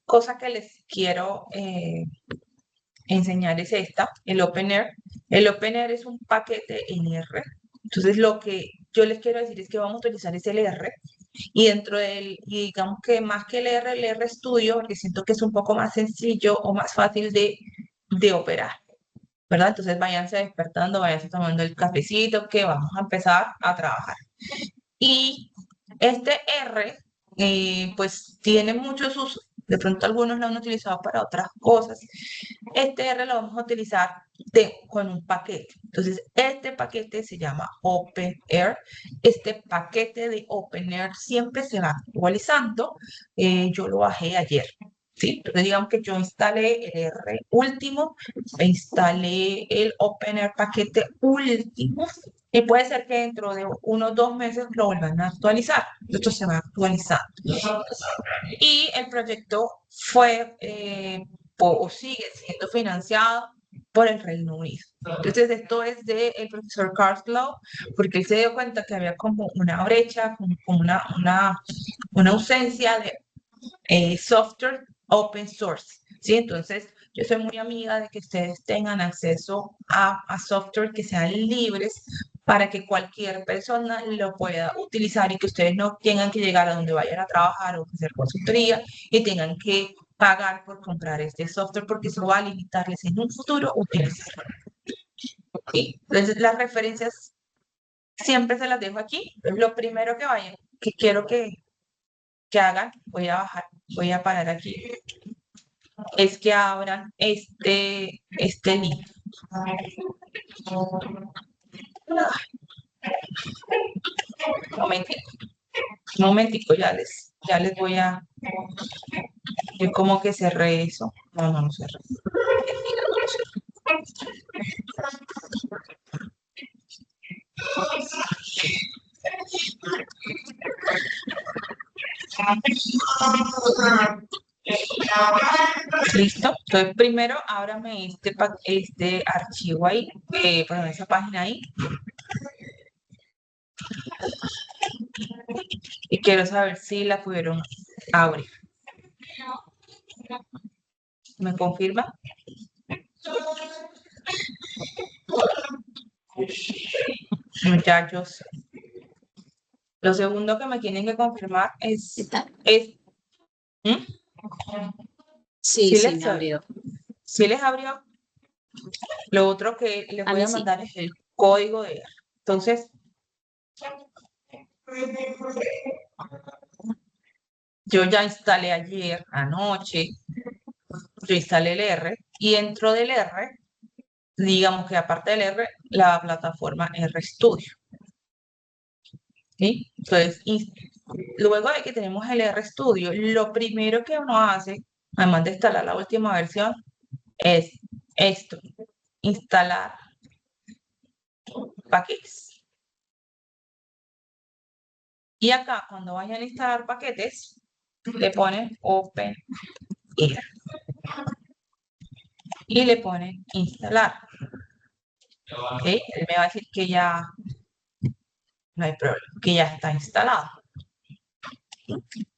cosa que les quiero enseñar es esta, el OpenAIRE. El OpenAIRE es un paquete en R. Entonces, lo que yo les quiero decir es que vamos a utilizar ese LR y dentro del, y digamos que más que el R Studio, porque siento que es un poco más sencillo o más fácil de operar, ¿verdad? Entonces, váyanse despertando, váyanse tomando el cafecito, que vamos a empezar a trabajar. Y este R, pues tiene muchos usos. De pronto algunos lo han utilizado para otras cosas. Este R lo vamos a utilizar con un paquete. Entonces, este paquete se llama OpenAIRE. Este paquete de OpenAIRE siempre se va actualizando. Yo lo bajé ayer. ¿Sí? Entonces, digamos que yo instalé el R último, instalé el OpenAIRE paquete último, y puede ser que dentro de unos 2 meses lo vuelvan a actualizar. Esto se va actualizando. Y el proyecto fue o sigue siendo financiado por el Reino Unido. Entonces, esto es del profesor Carslow, porque él se dio cuenta que había como una brecha, como una ausencia de software open source. ¿sí? Entonces, yo soy muy amiga de que ustedes tengan acceso a software que sean libres para que cualquier persona lo pueda utilizar y que ustedes no tengan que llegar a donde vayan a trabajar o hacer consultoría y tengan que pagar por comprar este software porque eso va a limitarles en un futuro utilizarlo. ¿Sí? Entonces, las referencias siempre se las dejo aquí. Lo primero que vayan, que quiero que hagan, voy a bajar, voy a parar aquí, es que abran este link. Un momentico, ya les voy a... Yo como que cerré eso. No cerré. Listo. Entonces, primero ábrame este archivo ahí, perdón, esa página ahí. Y quiero saber si la pudieron abrir. ¿Me confirma? Muchachos. Lo segundo que me tienen que confirmar Está. ¿Mm? Sí, sí, les me abrió. ¿Sí les abrió? Lo otro que les A voy mí a sí. mandar es el código de R. Entonces, yo ya instalé ayer, anoche, yo instalé el R y dentro del R, digamos que aparte del R, la plataforma RStudio. ¿Sí? Entonces, luego de que tenemos el RStudio, lo primero que uno hace, además de instalar la última versión, es esto, instalar paquetes. Y acá, cuando vayan a instalar paquetes, le ponen Open Air y le ponen instalar. ¿Ok? Él me va a decir que ya no hay problema, que ya está instalado.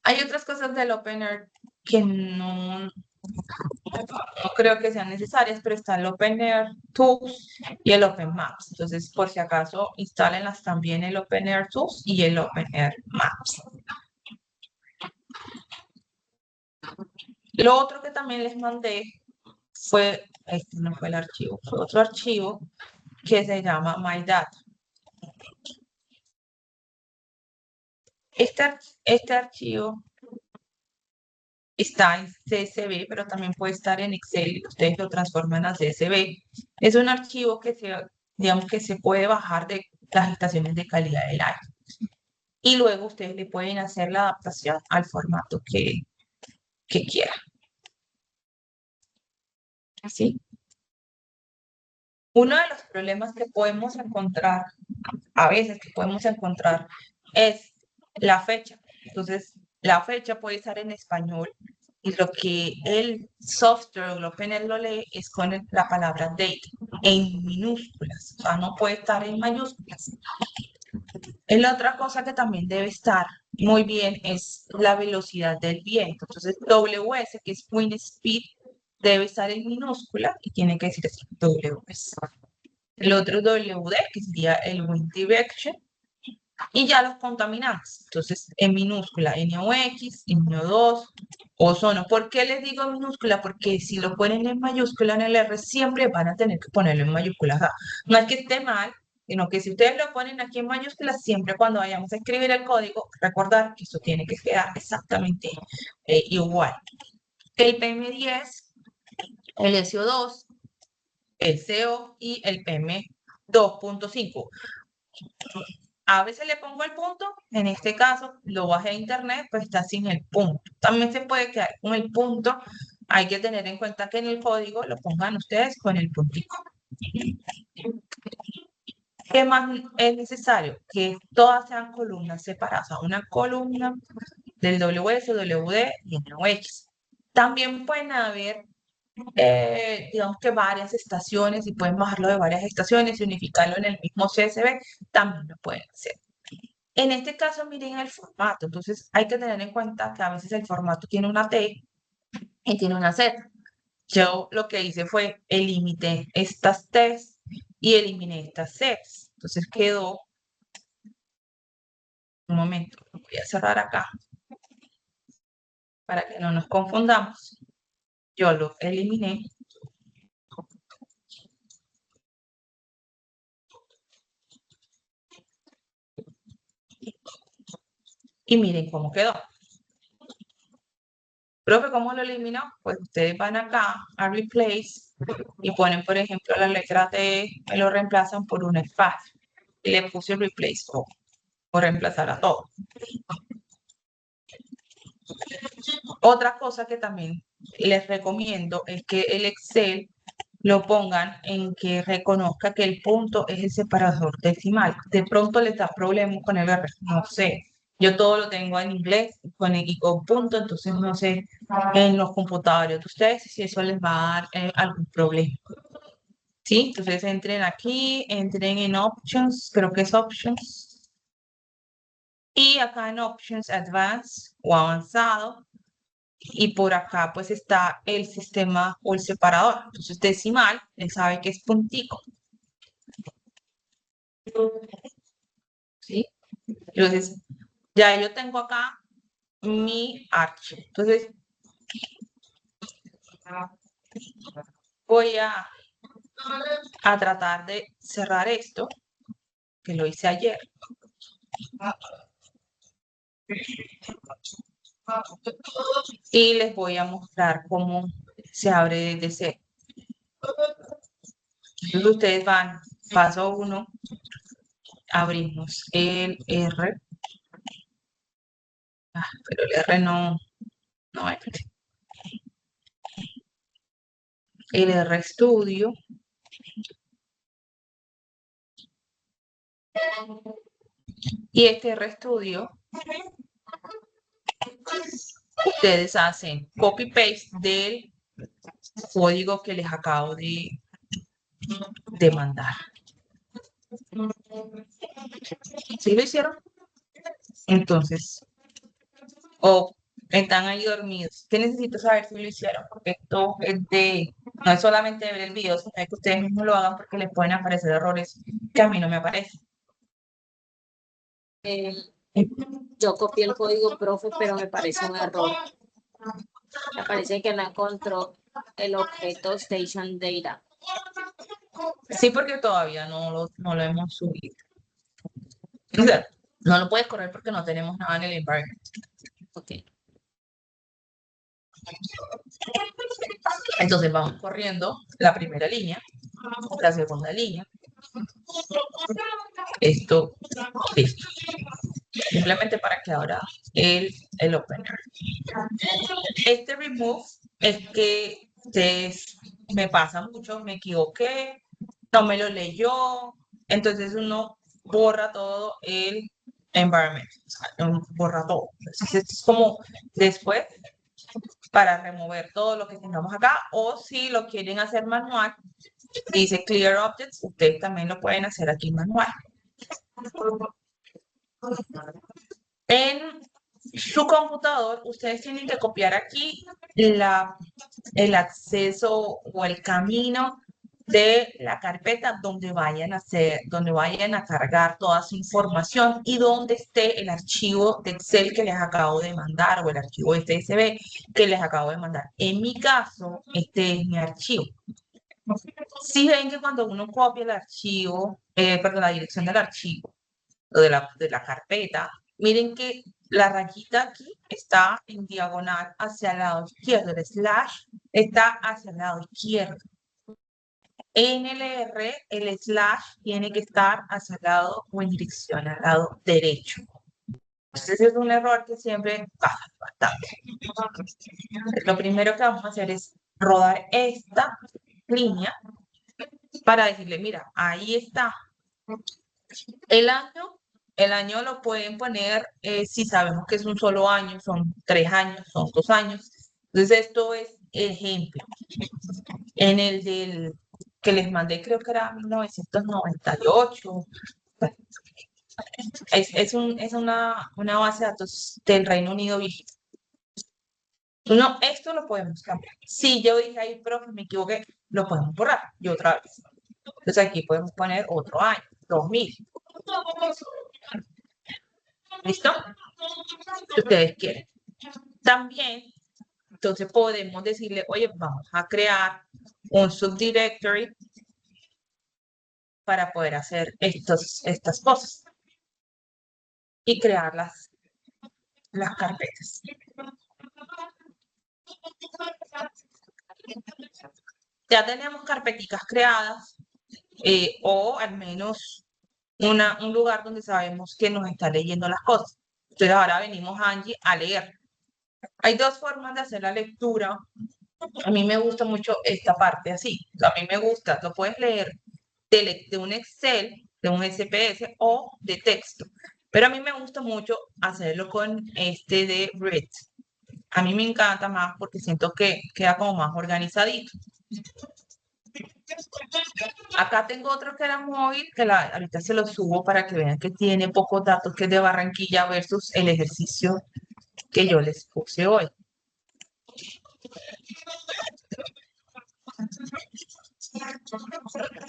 Hay otras cosas del OpenAir que no creo que sean necesarias, pero está el OpenAir Tools y el OpenMaps. Entonces, por si acaso, instálenlas también el OpenAir Tools y el OpenAir Maps. Lo otro que también les mandé fue, este no fue el archivo, fue otro archivo que se llama MyData. Este archivo está en CSV, pero también puede estar en Excel y ustedes lo transforman a CSV. Es un archivo que digamos que se puede bajar de las estaciones de calidad del aire. Y luego ustedes le pueden hacer la adaptación al formato que quieran. ¿Sí? Uno de los problemas que podemos encontrar, a veces que podemos encontrar, es la fecha. Entonces, la fecha puede estar en español y lo que el software o el OpenAir lo lee es con la palabra date en minúsculas, o sea, no puede estar en mayúsculas. La otra cosa que también debe estar muy bien es la velocidad del viento. Entonces, WS, que es wind speed, debe estar en minúscula y tiene que decir así, WS. El otro WD, que sería el wind direction, y ya los contaminantes. Entonces, en minúscula, NOx, NO2, ozono. ¿Por qué les digo minúscula? Porque si lo ponen en mayúscula en el R, siempre van a tener que ponerlo en mayúscula acá. No es que esté mal, sino que si ustedes lo ponen aquí en mayúscula, siempre cuando vayamos a escribir el código, recordar que eso tiene que quedar exactamente igual. El PM10, el SO2, el CO y el PM2.5. A veces le pongo el punto, en este caso lo bajé a internet, pues está sin el punto. También se puede quedar con el punto. Hay que tener en cuenta que en el código lo pongan ustedes con el puntico. ¿Qué más es necesario? Que todas sean columnas separadas. O sea, una columna del WS, WD y NOx. También pueden haber, digamos que varias estaciones y pueden bajarlo de varias estaciones y unificarlo en el mismo CSV. También lo pueden hacer. En este caso, miren el formato. Entonces, hay que tener en cuenta que a veces el formato tiene una T y tiene una Z. yo lo que hice fue eliminé estas T's y eliminé estas C's. Entonces quedó, un momento, lo voy a cerrar acá para que no nos confundamos. Yo lo eliminé. Y miren cómo quedó. Profe, ¿cómo lo eliminó? Pues ustedes van acá a Replace y ponen, por ejemplo, la letra T, me lo reemplazan por un espacio. Y le puse Replace All, o reemplazar a todo. Otra cosa que también les recomiendo es que el Excel lo pongan en que reconozca que el punto es el separador decimal. De pronto les da problemas con el R, no sé. Yo todo lo tengo en inglés y con punto, entonces no sé en los computadores de ustedes si eso les va a dar algún problema. ¿Sí? Entonces entren aquí, entren en Options, creo que es Options. Y acá en Options Advanced o Avanzado, y por acá pues está el sistema o el separador. Entonces decimal, él sabe que es puntico. ¿Sí? Entonces ya yo tengo acá mi archivo. Entonces voy a tratar de cerrar esto, que lo hice ayer. Y les voy a mostrar cómo se abre desde cero. Entonces ustedes van, paso 1, abrimos el R. Pero el R no hay. El RStudio. Y este RStudio, ustedes hacen copy-paste del código que les acabo de mandar. ¿Sí lo hicieron? Entonces, están ahí dormidos. ¿Qué necesito saber si lo hicieron? Porque esto no es solamente ver el video, sino que ustedes mismos lo hagan porque les pueden aparecer errores que a mí no me aparecen. Yo copié el código, profe, pero me parece un error. Me parece que no encontró el objeto Station Data. Sí, porque todavía no lo hemos subido. O sea, no lo puedes correr porque no tenemos nada en el environment. Ok. Entonces vamos corriendo la primera línea, la segunda línea. Esto, listo. Simplemente para que abra el opener. Este remove es que me pasa mucho, me equivoqué, no me lo leyó, entonces uno borra todo el environment, o sea, borra todo. Entonces es como después para remover todo lo que tengamos acá, o si lo quieren hacer manual, dice Clear Objects, ustedes también lo pueden hacer aquí manual. En su computador, ustedes tienen que copiar aquí el acceso o el camino de la carpeta donde vayan a cargar toda su información y donde esté el archivo de Excel que les acabo de mandar o el archivo de CSV que les acabo de mandar. En mi caso, este es mi archivo. Si ven que cuando uno copia el archivo, perdón, la dirección del archivo o de la carpeta, miren que la rayita aquí está en diagonal hacia el lado izquierdo, el slash está hacia el lado izquierdo. En el R, el slash tiene que estar hacia el lado o en dirección al lado derecho. Entonces es un error que siempre pasa bastante. Lo primero que vamos a hacer es rodar esta línea para decirle, mira, ahí está. El año lo pueden poner si sabemos que es un solo año, son 3 años, son 2 años. Entonces esto es ejemplo. En el del que les mandé, creo que era 1998. Es una base de datos del Reino Unido viejita. No, esto lo podemos cambiar. Si yo dije ahí, profe, me equivoqué, lo podemos borrar y otra vez. Entonces aquí podemos poner otro año, 2000. ¿Listo? Si ustedes quieren. También, entonces podemos decirle, oye, vamos a crear un subdirectory para poder hacer estas cosas y crear las carpetas. Ya tenemos carpeticas creadas o al menos un lugar donde sabemos que nos está leyendo las cosas. Entonces ahora venimos, Angie, a leer. Hay dos formas de hacer la lectura. A mí me gusta mucho esta parte así. A mí me gusta, lo puedes leer de un Excel, de un SPS o de texto. Pero a mí me gusta mucho hacerlo con este de Read. A mí me encanta más porque siento que queda como más organizadito. Acá tengo otro que era móvil, que ahorita se lo subo para que vean que tiene pocos datos, que es de Barranquilla versus el ejercicio que yo les puse hoy.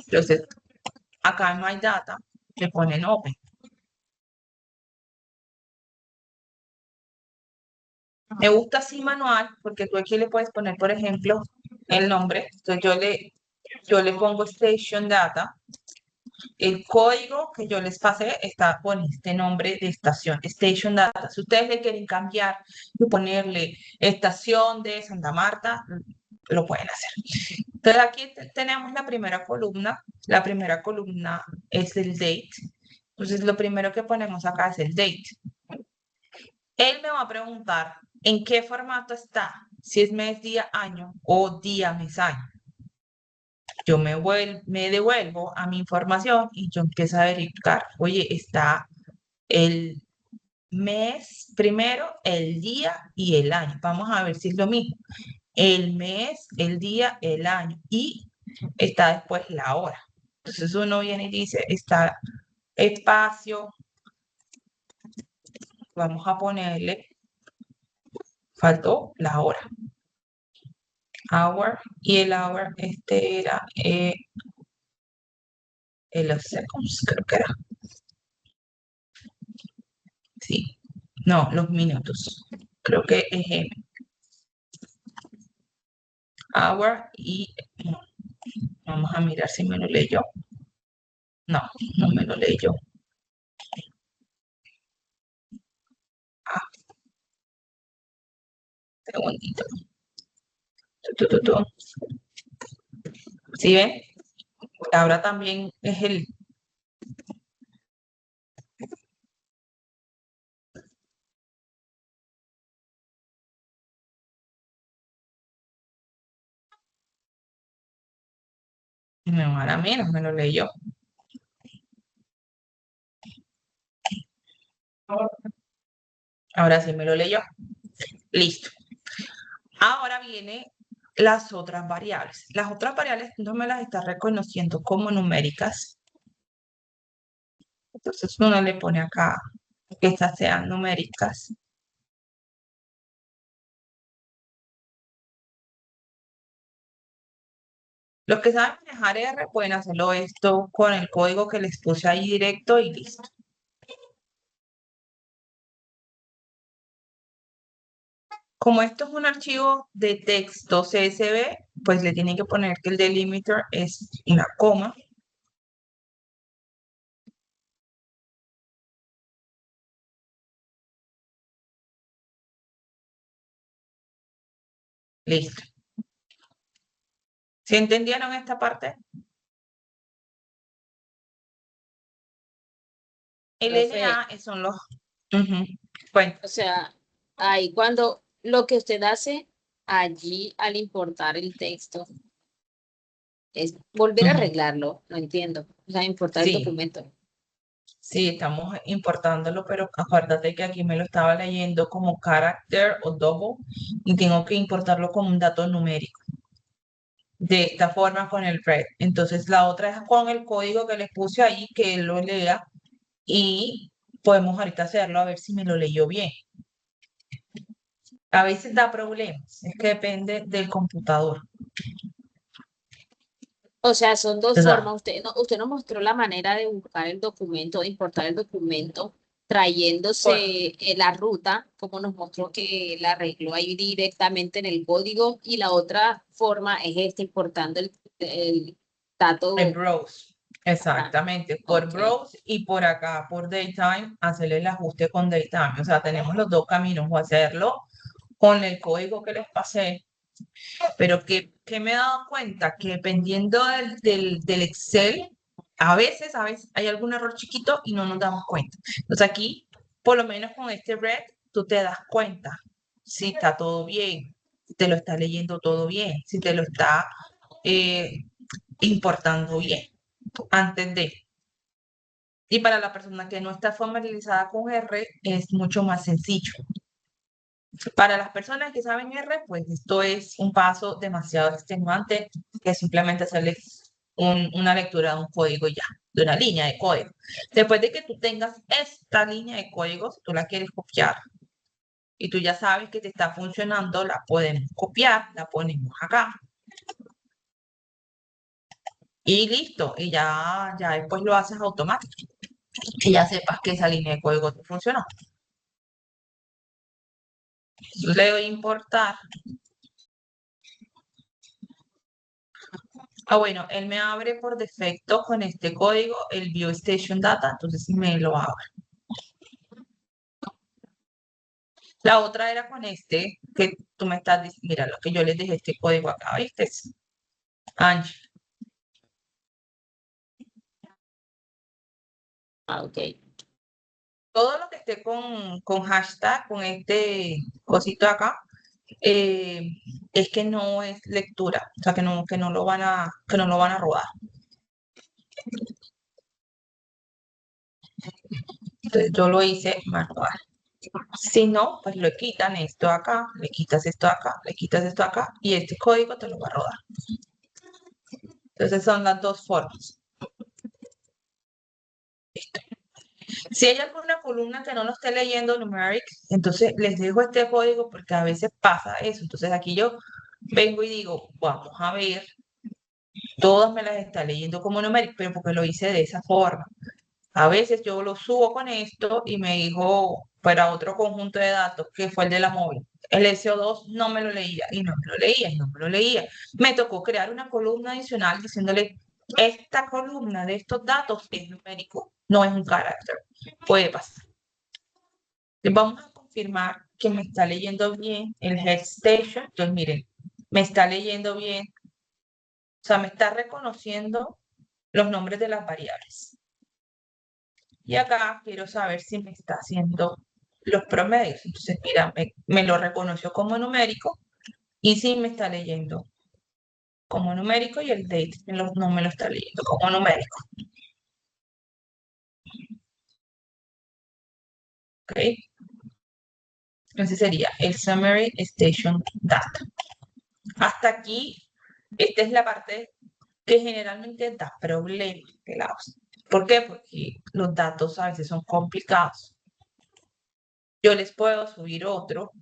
Entonces, acá en My Data le ponen Open. Me gusta así manual porque tú aquí le puedes poner, por ejemplo, el nombre. Entonces yo le pongo Station Data. El código que yo les pasé está con este nombre de estación, Station Data. Si ustedes le quieren cambiar y ponerle estación de Santa Marta, lo pueden hacer. Entonces aquí tenemos la primera columna. La primera columna es el date. Entonces lo primero que ponemos acá es el date. Él me va a preguntar en qué formato está, si es mes, día, año o día, mes, año. Yo me devuelvo a mi información y yo empiezo a verificar, oye, está el mes primero, el día y el año. Vamos a ver si es lo mismo. El mes, el día, el año y está después la hora. Entonces uno viene y dice, está espacio, vamos a ponerle, faltó la hora. Hour y el hour, este era los seconds, creo que era. Sí, no, los minutos. Creo que es hour y vamos a mirar si me lo leyó. No, no me lo leyó. Ah, segundito. Tu. ¿Sí ven? Ahora también es el. No, ahora menos me lo leyó. Ahora sí me lo leyó. Listo. Ahora viene las otras variables. Las otras variables no me las está reconociendo como numéricas. Entonces uno le pone acá que estas sean numéricas. Los que saben manejar R pueden hacerlo esto con el código que les puse ahí directo y listo. Como esto es un archivo de texto CSV, pues le tienen que poner que el delimiter es una coma. Listo. ¿Sí entendieron esta parte? El Profe, LA son los... Ujú. Bueno, o sea, ahí cuando lo que usted hace allí al importar el texto es volver a ujú. arreglarlo, no entiendo. O sea, importar el Sí, documento. sí, estamos importándolo, pero acuérdate que aquí me lo estaba leyendo como character o double y tengo que importarlo como un dato numérico. De esta forma con el red. Entonces la otra es con el código que les puse ahí, que él lo lea y podemos ahorita hacerlo a ver si me lo leyó bien. A veces da problemas, es que depende del computador. O sea, son dos O sea, formas. Usted nos mostró la manera de buscar el documento, de importar el documento, trayéndose por- la ruta, como nos mostró que la arregló ahí directamente en el código, y la otra forma es importando el en dato. browse, Ajá, exactamente, por ok. browse y por acá, por daytime, hacerle el ajuste con daytime. O sea, tenemos los dos caminos, o hacerlo con el código que les pasé, pero que me he dado cuenta que dependiendo del Excel, a veces hay algún error chiquito y no nos damos cuenta. Entonces aquí, por lo menos con este red, tú te das cuenta si está todo bien, si te lo está leyendo todo bien, si te lo está eh, importando bien antes de. Y para la persona que no está familiarizada con R, es mucho más sencillo. Para las personas que saben R, pues esto es un paso demasiado extenuante, que es simplemente hacerle una lectura de un código ya, de una línea de código. Después de que tú tengas esta línea de código, si tú la quieres copiar y tú ya sabes que te está funcionando, la podemos copiar, la ponemos acá y listo. Y ya después lo haces automático, que ya sepas que esa línea de código te funcionó. Le doy importar. Ah, bueno, él me abre por defecto con este código el View Station Data, entonces me lo abre. La otra era con este, que tú me estás diciendo, mira, lo que yo les dejé este código acá, ¿viste? Angie. Ah, ok. Todo lo que esté con hashtag, con este cosito acá, eh, es que no es lectura, o sea, que no lo van a rodar. Entonces yo lo hice manual. Si no, pues le quitan esto acá, le quitas esto acá, le quitas esto acá, y este código te lo va a rodar. Entonces son las dos formas. Listo. Si hay alguna columna que no lo esté leyendo numeric, entonces les dejo este código porque a veces pasa eso. Entonces aquí yo vengo y digo, vamos a ver, todas me las está leyendo como numeric, pero porque lo hice de esa forma. A veces yo lo subo con esto y me dijo para otro conjunto de datos, que fue el de la móvil. El SO2 no me lo leía y no me lo leía y no me lo leía. Me tocó crear una columna adicional diciéndole, esta columna de estos datos es numérico, no es un carácter. Puede pasar. Vamos a confirmar que me está leyendo bien el head station. Entonces, miren, me está leyendo bien, o sea, me está reconociendo los nombres de las variables. Y acá quiero saber si me está haciendo los promedios. Entonces, mira, me lo reconoció como numérico y sí me está leyendo como numérico y el date no me lo está leyendo como numérico. ¿Ok? Entonces sería el summary station data. Hasta aquí, esta es la parte que generalmente da problemas, pelados. ¿Por qué? Porque los datos a veces son complicados. Yo les puedo subir otro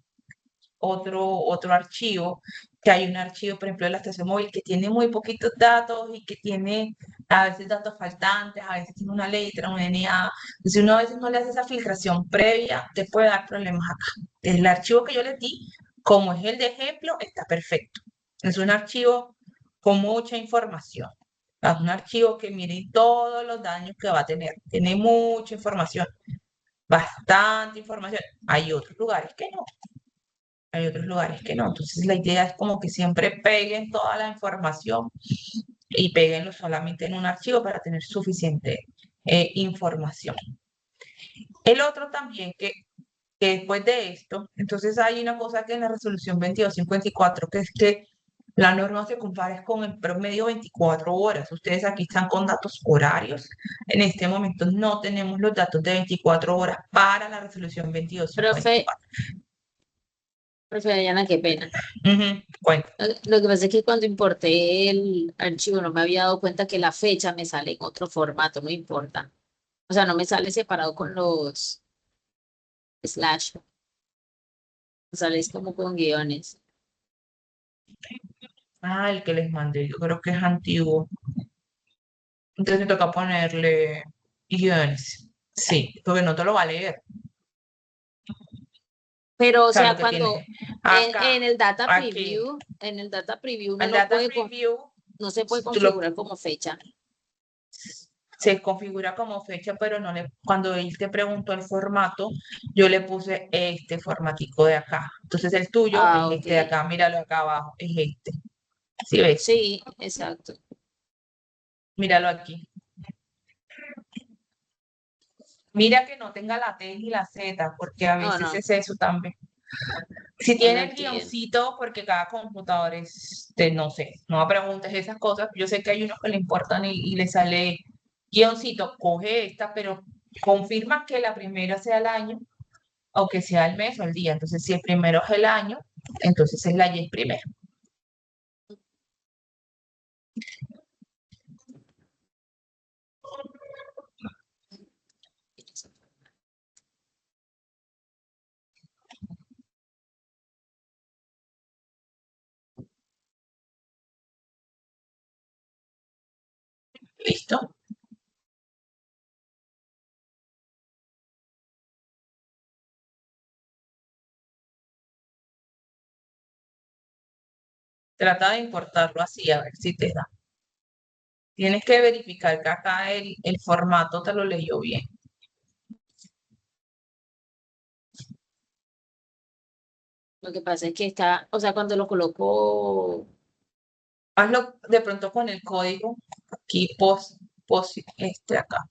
archivo, que hay un archivo, por ejemplo, de la estación móvil que tiene muy poquitos datos y que tiene a veces datos faltantes, a veces tiene una letra, un NA. Si uno a veces no le hace esa filtración previa, te puede dar problemas acá. El archivo que yo les di, como es el de ejemplo, está perfecto. Es un archivo con mucha información. Es un archivo que miren todos los daños que va a tener. Tiene mucha información, bastante información. Hay otros lugares que no. Hay otros lugares que no. Entonces la idea es como que siempre peguen toda la información y peguenlo solamente en un archivo para tener suficiente información. El otro también que después de esto, entonces hay una cosa que en la resolución 2254, que es que la norma se compara con el promedio 24 horas. Ustedes aquí están con datos horarios. En este momento no tenemos los datos de 24 horas para la resolución Profe, 2254. profe Dayana, qué pena. Cuenta. Lo que pasa es que cuando importé el archivo no me había dado cuenta que la fecha me sale en otro formato, no importa. O sea, no me sale separado con los slash. Sales como con guiones. Ah, el que les mandé, yo creo que es antiguo. Entonces me toca ponerle guiones. Sí, porque no te lo va a leer. Pero, O o sea, sea, lo que tiene cuando acá, en el data preview uno el no data puede, preview, no se puede tú lo, configurar como fecha. se configura como fecha, pero no le, cuando él te preguntó el formato, yo le puse este formatico de acá. Entonces el tuyo es Ah, ok. este de acá, míralo acá abajo, es este. ¿Sí ves? Sí, exacto. Míralo aquí. Mira que no tenga la T ni la Z, porque a No, veces no, es eso también. Si no lo tiene el entiendo. guioncito, porque cada computador es, no sé, no me preguntes esas cosas. Yo sé que hay unos que le importan y le sale guioncito, coge esta, pero confirma que la primera sea el año o que sea el mes o el día. Entonces, si el primero es el año, entonces es la Y primero. ¿Listo? Trata de importarlo así, a ver si te da. Tienes que verificar que acá el formato te lo leyó bien. Lo que pasa es que está, o sea, cuando lo coloco, Hazlo de pronto con el código aquí, este acá.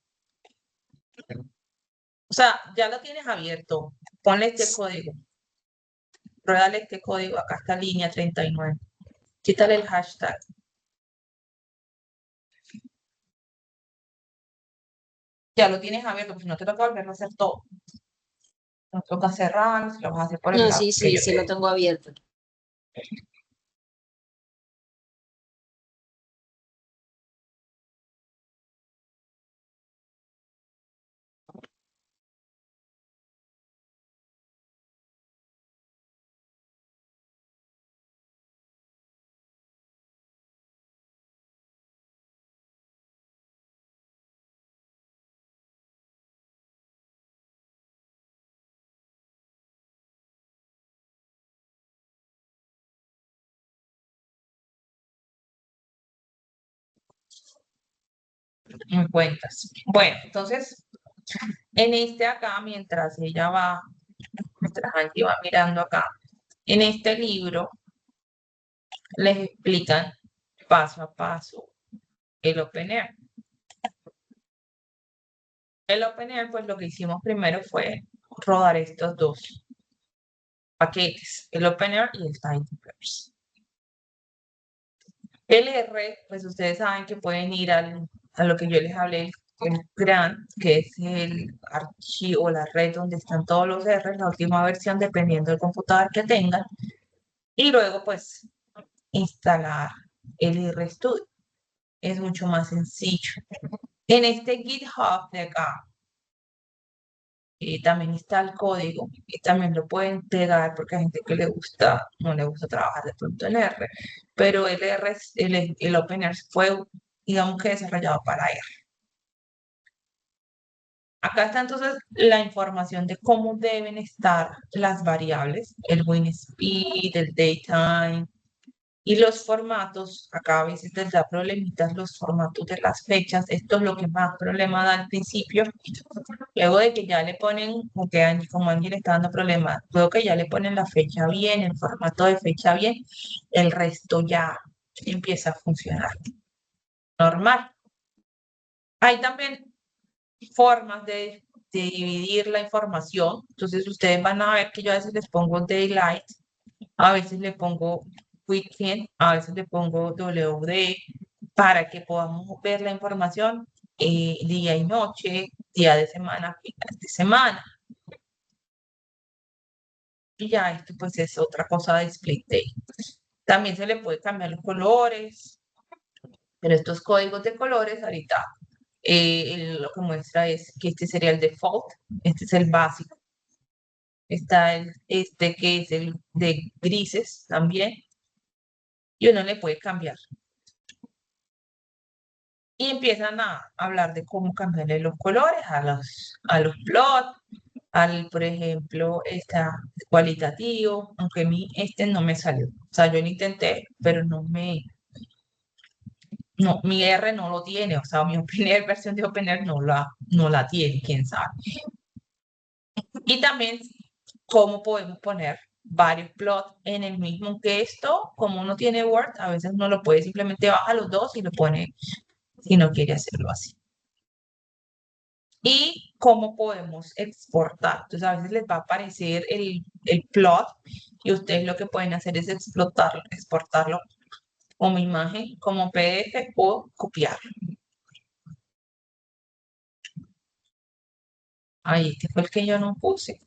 O sea, ya lo tienes abierto. Ponle este código. Pruébale este código acá, esta línea 39. Quítale el hashtag. Ya lo tienes abierto, pues no te toca volverlo a hacer todo. No te toca cerrar, si lo vas a hacer por el no, lado sí, que sí, yo sí te lo di. tengo abierto. Me cuentas. Bueno, entonces, en este acá, mientras ella va, mientras Angie va mirando acá, en este libro les explican paso a paso el OpenAir. El OpenAir, pues lo que hicimos primero fue rodar estos dos paquetes, el OpenAir y el Tidyverse. El R, pues ustedes saben que pueden ir a lo que yo les hablé, el Grant, que es el archivo, la red donde están todos los R, la última versión, dependiendo del computador que tengan, y luego pues instalar el RStudio. Es mucho más sencillo. En este GitHub de acá, también está el código y también lo pueden pegar porque hay gente que le gusta, no le gusta trabajar de pronto en R, pero el R, el OpenR fue, digamos que desarrollado para R. Acá está entonces la información de cómo deben estar las variables, el win speed, el daytime y los formatos. Acá a veces les da problemitas los formatos de las fechas. Esto es lo que más problema da al principio. Luego de que ya le ponen, como Angie le está dando problemas, luego que ya le ponen la fecha bien, el formato de fecha bien, el resto ya empieza a funcionar normal. Hay también formas de dividir la información. Entonces ustedes van a ver que yo a veces les pongo daylight, a veces le pongo weekend, a veces le pongo WD, para que podamos ver la información día y noche, día de semana, final de semana. Y ya esto pues es otra cosa de split day. También se le puede cambiar los colores, pero estos códigos de colores ahorita lo que muestra es que este sería el default, este es el básico. Está este que es el de grises también, y uno le puede cambiar. Y empiezan a hablar de cómo cambiarle los colores a los plots, por ejemplo, está cualitativo, aunque a mí este no me salió. O sea, yo lo intenté, pero no, mi R no lo tiene, o sea, mi primera versión de OpenR no la tiene, quién sabe. Y también cómo podemos poner varios plots en el mismo, que esto, como uno tiene Word, a veces uno lo puede simplemente baja los dos y lo pone si no quiere hacerlo así. Y cómo podemos exportar. Entonces, a veces les va a aparecer el plot y ustedes lo que pueden hacer es exportarlo como imagen, como PDF o copiarlo. Ahí, este fue el que yo no puse.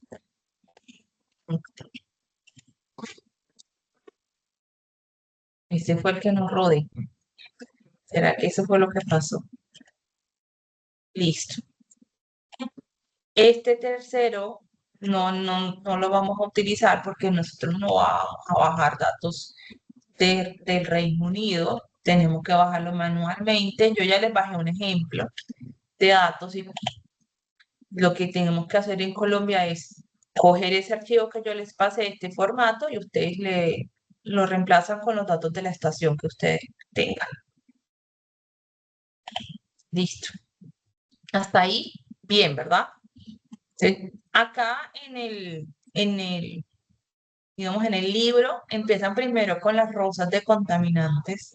Este fue el que no rodé. ¿Será que eso fue lo que pasó? Listo. Este tercero no lo vamos a utilizar porque nosotros no vamos a bajar datos del Reino Unido. Tenemos que bajarlo manualmente. Yo ya les bajé un ejemplo de datos y lo que tenemos que hacer en Colombia es coger ese archivo que yo les pasé, este formato, y ustedes lo reemplazan con los datos de la estación que ustedes tengan. Listo. Hasta ahí, bien, ¿verdad? Acá digamos, en el libro, empiezan primero con las rosas de contaminantes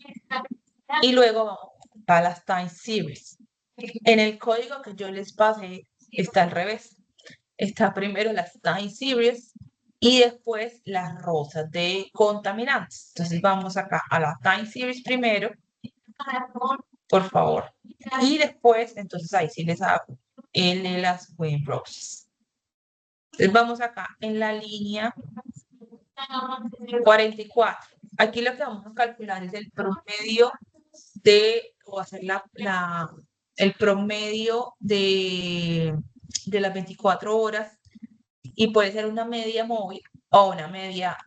y luego vamos a las time series. En el código que yo les pasé está al revés. Está primero las time series y después las rosas de contaminantes. Entonces vamos acá a la time series primero, por favor. Y después, entonces ahí sí les hago el de las wind roses. Entonces vamos acá en la línea 44. Aquí lo que vamos a calcular es el promedio o hacer el promedio de las 24 horas, y puede ser una media móvil o una media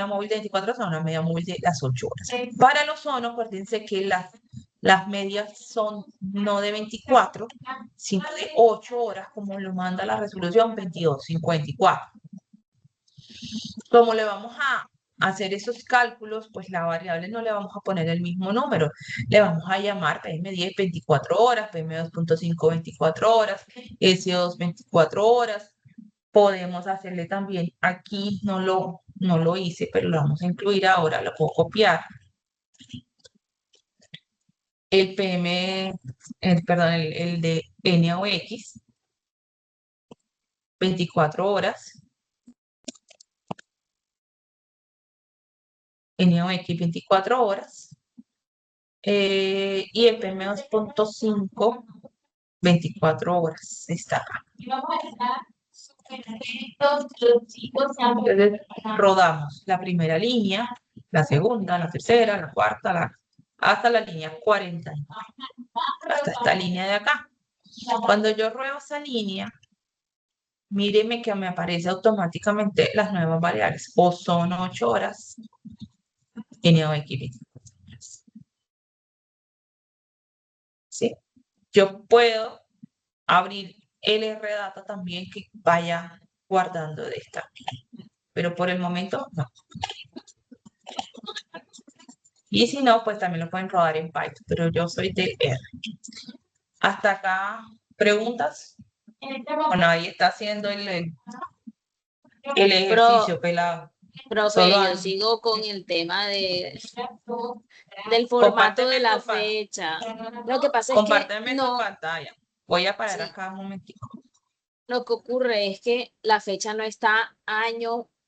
móvil de 24 horas o una media móvil de las 8 horas. Para los ozono, acuérdense que las medias son no de 24, sino de 8 horas, como lo manda la resolución 2254. Como le vamos a hacer esos cálculos, pues la variable no le vamos a poner el mismo número. Le vamos a llamar PM10 24 horas, PM2.5 24 horas, SO2 24 horas. Podemos hacerle también, aquí no lo hice, pero lo vamos a incluir ahora, lo puedo copiar. El perdón, el de NOx, 24 horas. NOx 24 horas. Y el PM2.5, 24 horas. Está acá. Entonces, rodamos la primera línea, la segunda, la tercera, la cuarta, hasta la línea 40. Hasta esta línea de acá. Cuando yo ruedo esa línea, míreme que me aparece automáticamente las nuevas variables. O son 8 horas, NOx 24 horas. ¿Sí? Yo puedo abrir LRData también que vaya guardando de esta. Pero por el momento no. Y si no, pues también lo pueden rodar en Python, pero yo soy de R. Hasta acá, ¿preguntas? Bueno, ahí está haciendo el ejercicio, pelado. Profe, yo sigo con el tema del formato de la fecha. Lo que pasa es que Compárteme tu pantalla. Voy a parar acá un momentico. Lo que ocurre es que la fecha no está año